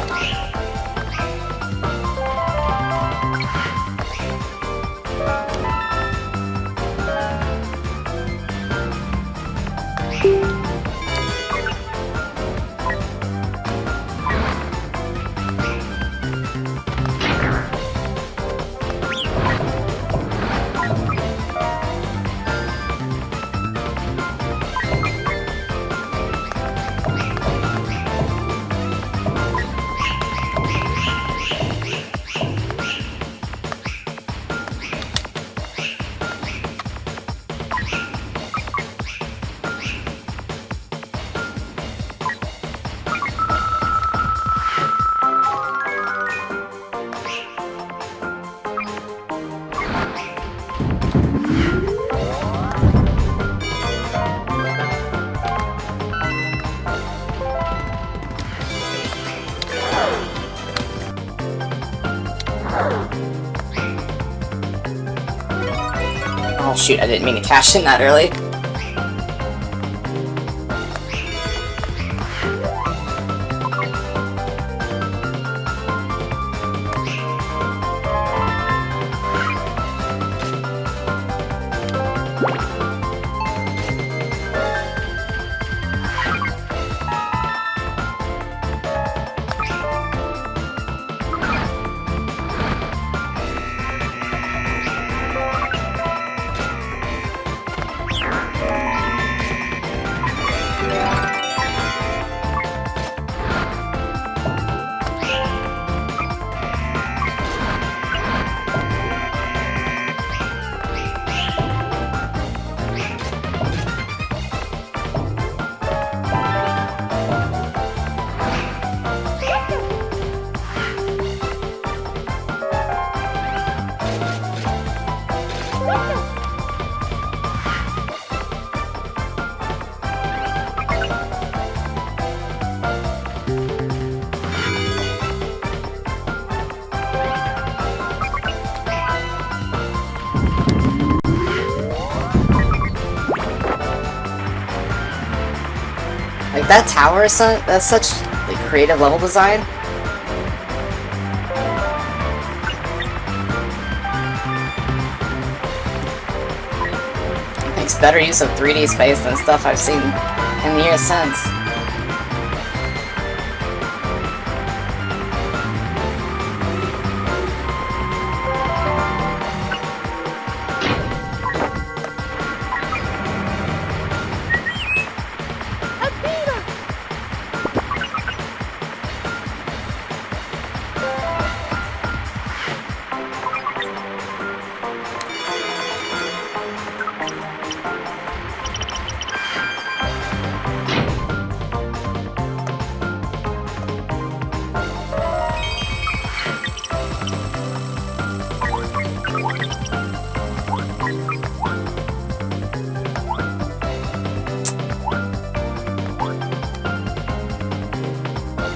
Oh shoot, I didn't mean to cash in that early. Like, that tower is that's such like, creative level design. Makes better use of 3D space than stuff I've seen in the years since.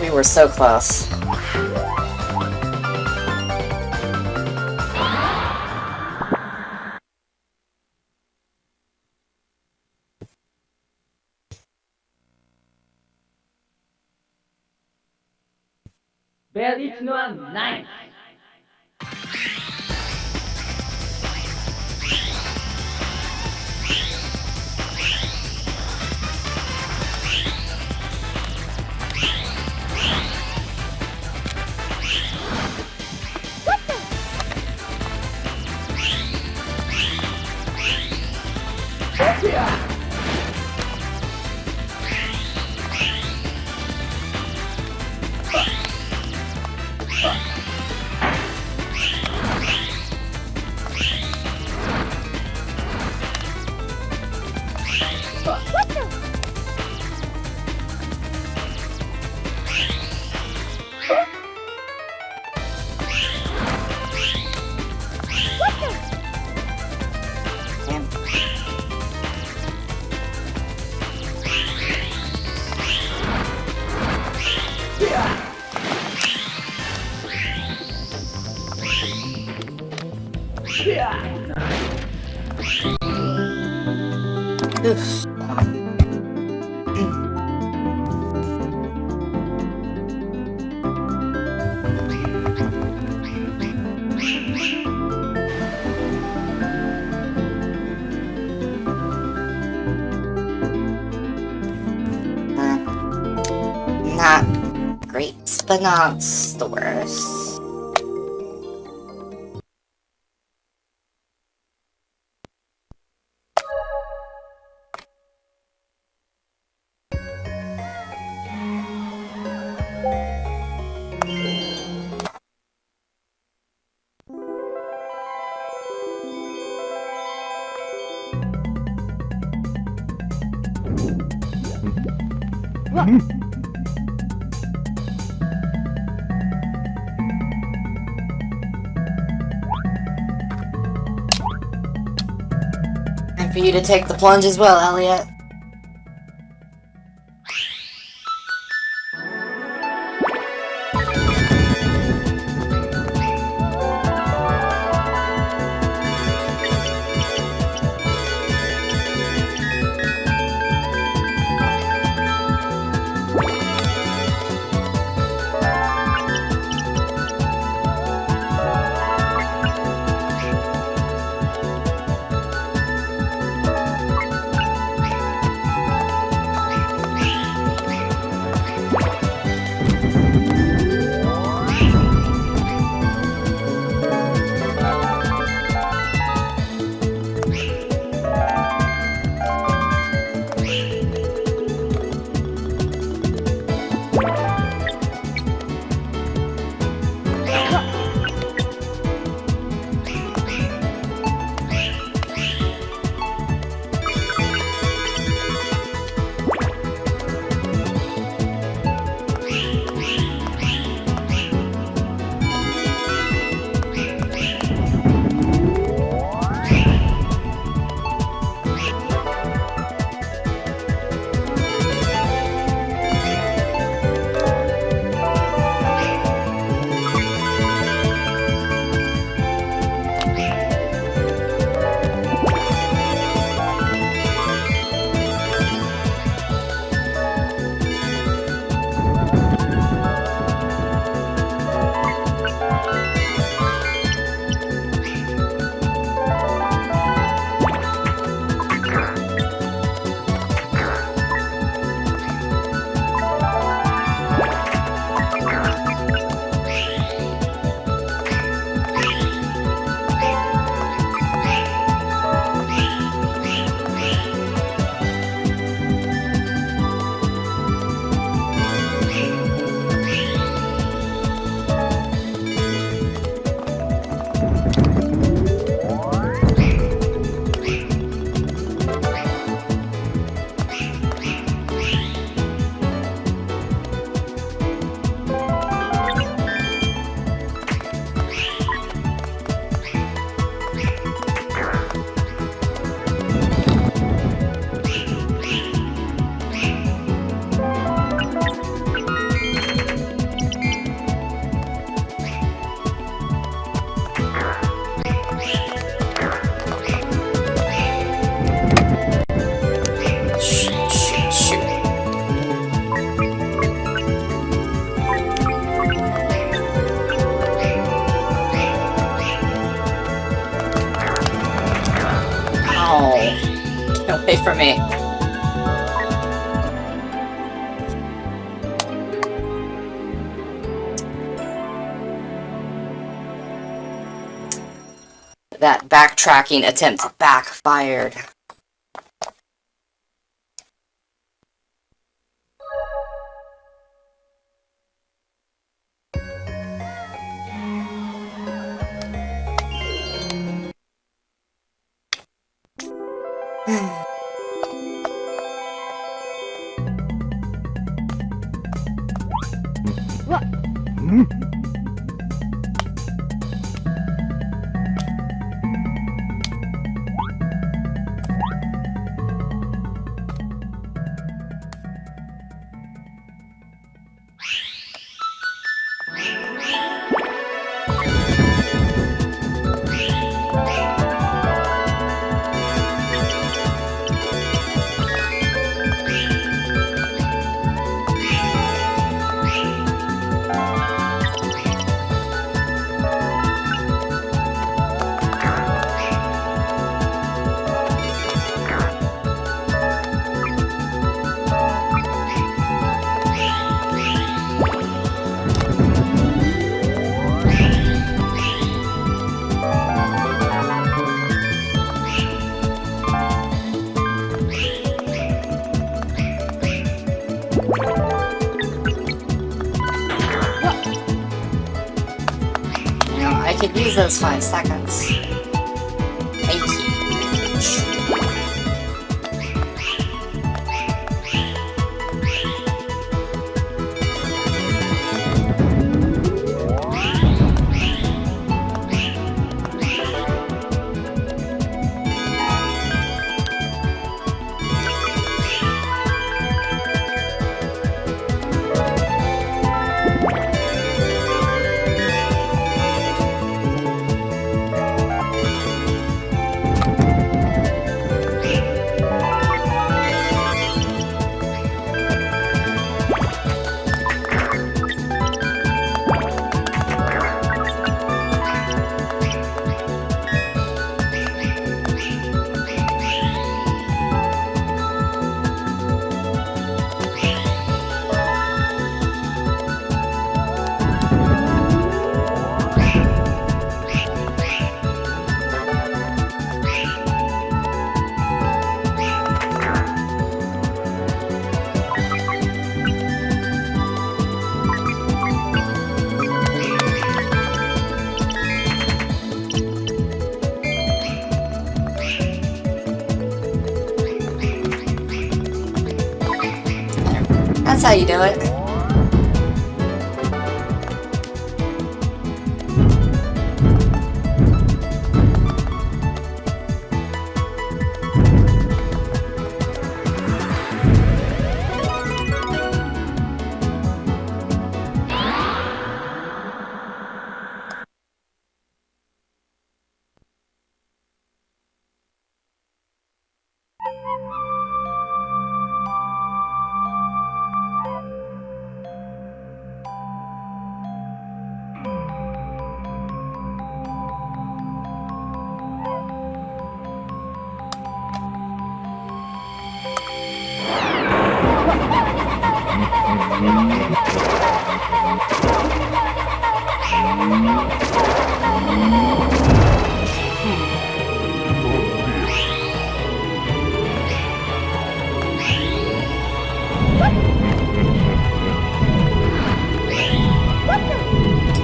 We were so close. Very nice. but not the worst. Time for you to take the plunge as well, Elliot. Get away from me. That backtracking attempt backfired. I could use those 5 seconds. Thank you. That's how you do it.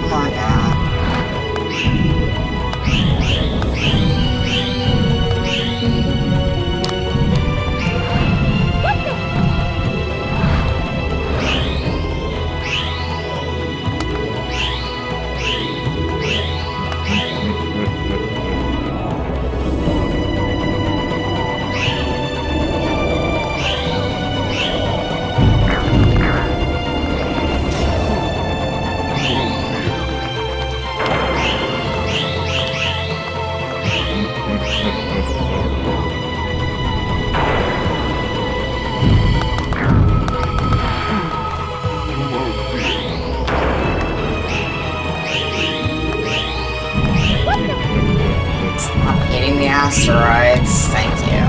Come on now. Stop hitting the asteroids. Thank you.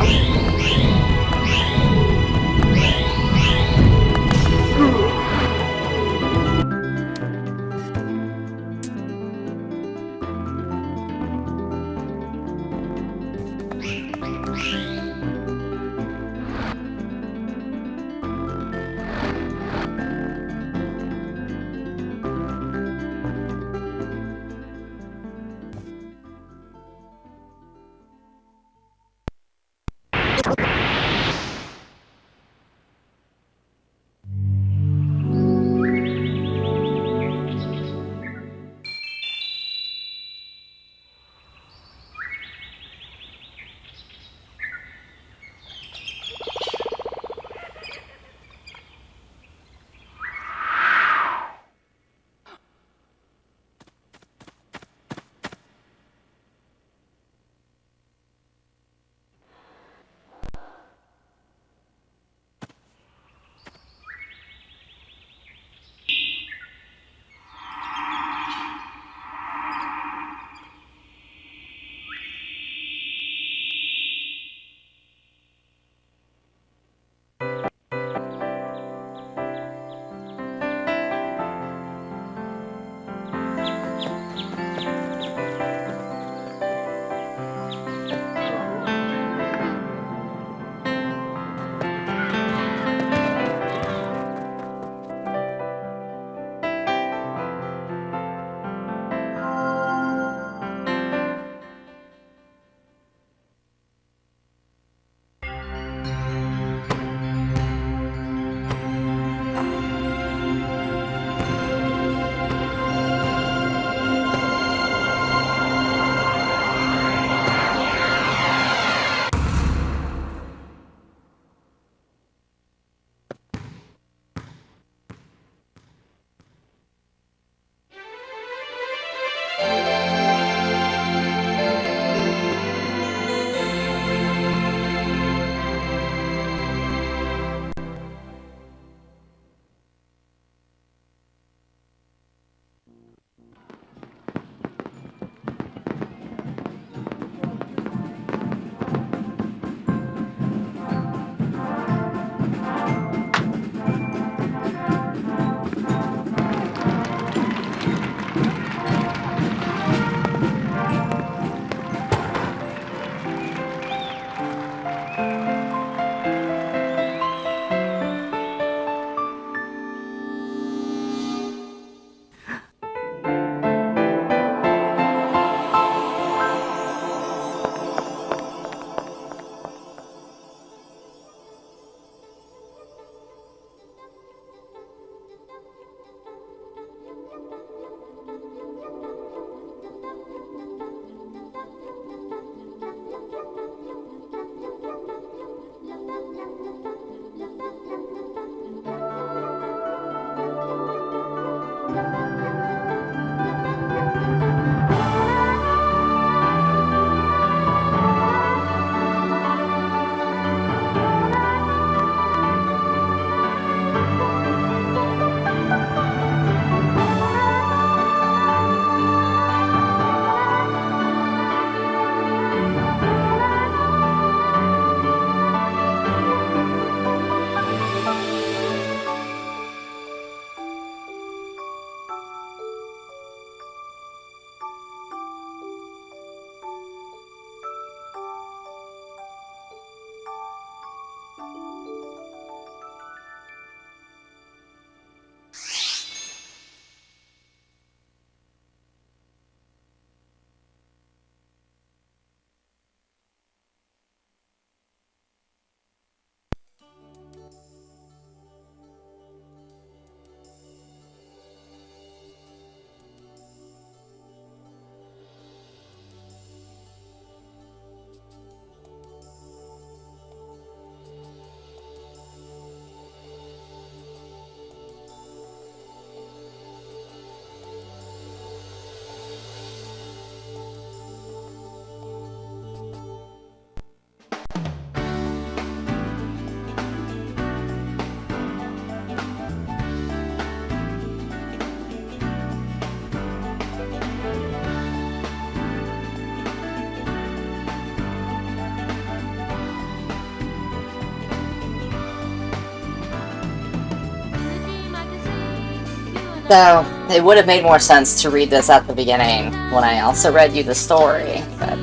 So, it would have made more sense to read this at the beginning when I also read you the story, but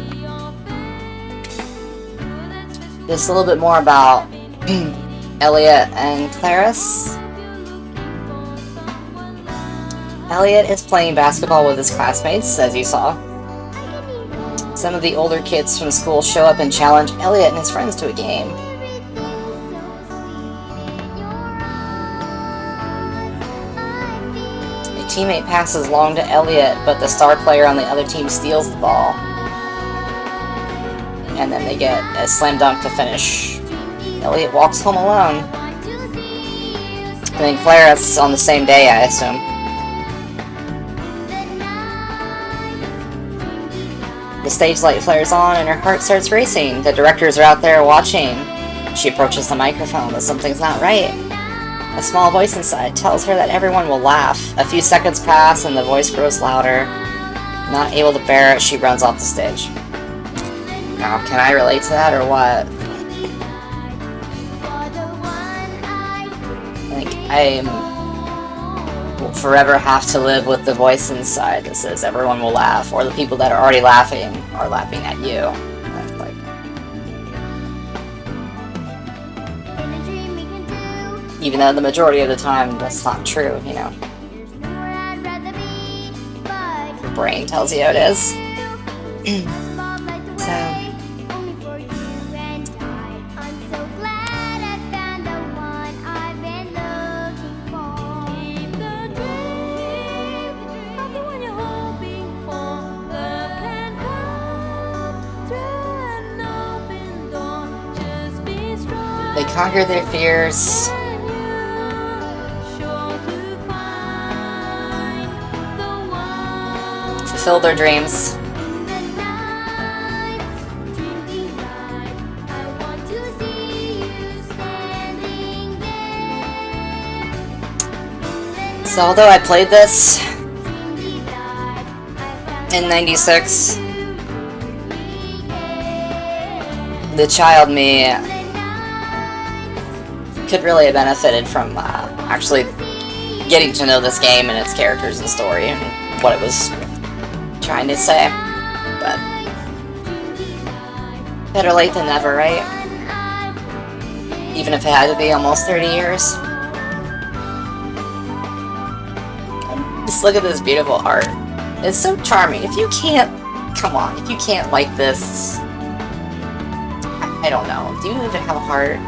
just a little bit more about Elliot and Claris. Elliot is playing basketball with his classmates, as you saw. Some of the older kids from school show up and challenge Elliot and his friends to a game. A teammate passes long to Elliot, but the star player on the other team steals the ball. And then they get a slam dunk to finish. Elliot walks home alone. And then Claris on the same day, I assume. The stage light flares on and her heart starts racing. The directors are out there watching. She approaches the microphone, but something's not right. A small voice inside tells her that everyone will laugh. A few seconds pass and the voice grows louder. Not able to bear it, she runs off the stage. Now, can I relate to that or what? Like, I will forever have to live with the voice inside that says everyone will laugh, or the people that are already laughing are laughing at you. That's like, even though the majority of the time that's not true, you know. Your brain tells you it is. So, they conquer their fears. Fulfill their dreams. So although I played this in '96, the child me could really have benefited from actually getting to know this game and its characters and story and what it was trying to say. But better late than never, right? Even if it had to be almost 30 years. Just look at this beautiful art. It's so charming. If you can't, come on, if you can't like this, I don't know. Do you even have a heart?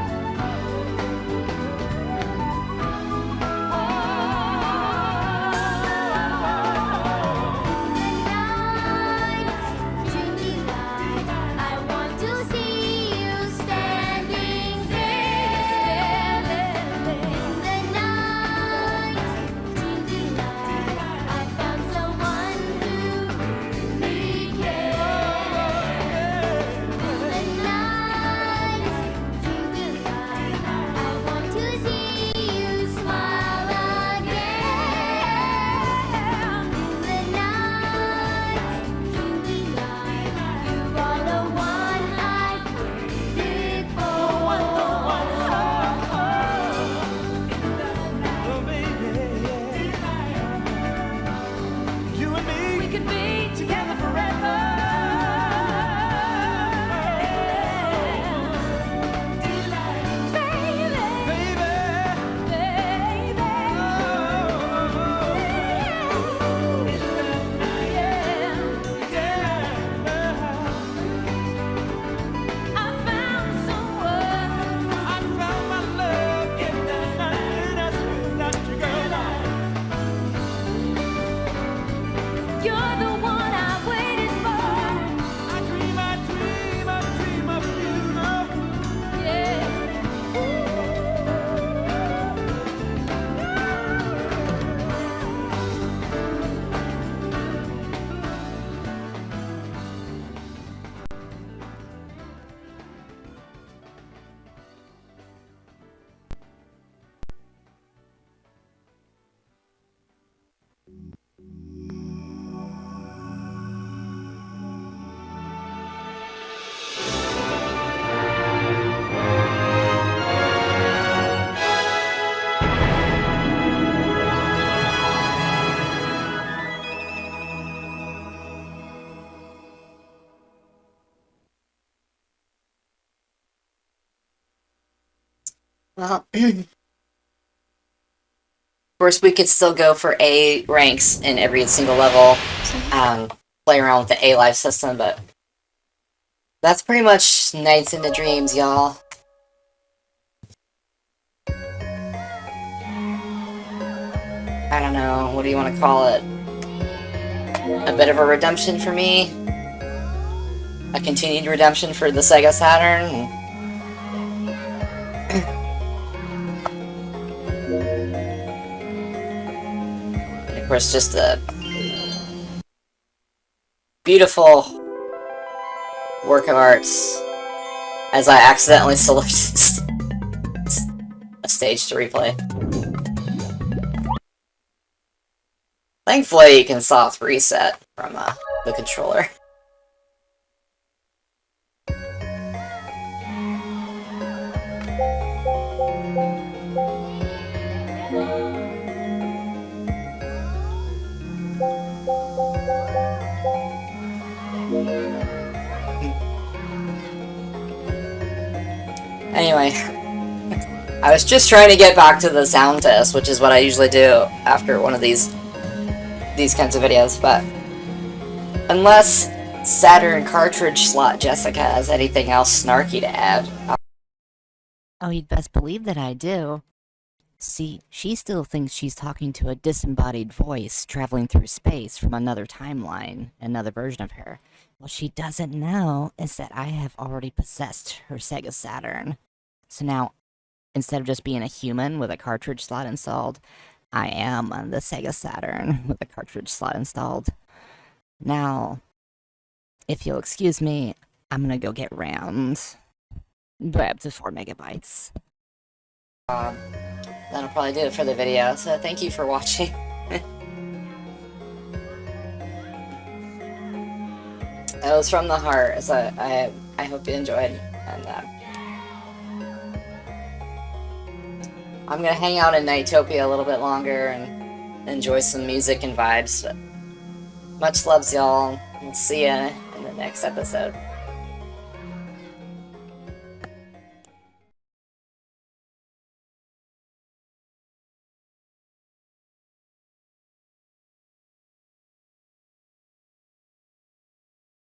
Well, of course, we could still go for A ranks in every single level, play around with the A life system, but that's pretty much Nights into Dreams, y'all. I don't know, what do you want to call it? A bit of a redemption for me? A continued redemption for the SEGA Saturn? And of course, just a beautiful work of arts as I accidentally selected a stage to replay. Thankfully, you can soft reset from the controller. Anyway, I was just trying to get back to the sound test, which is what I usually do after one of these kinds of videos, but unless Saturn cartridge slot Jessica has anything else snarky to add. Oh, you'd best believe that I do. See, she still thinks she's talking to a disembodied voice traveling through space from another timeline, another version of her. What she doesn't know is that I have already possessed her SEGA Saturn. So now, instead of just being a human with a cartridge slot installed, I am on the SEGA Saturn with a cartridge slot installed. Now, if you'll excuse me, I'm gonna go get rammed by up to 4 megabytes. That'll probably do it for the video, so thank you for watching. It was from the heart, so I hope you enjoyed, and I'm gonna hang out in Nightopia a little bit longer and enjoy some music and vibes. But much loves, y'all. We'll see ya in the next episode.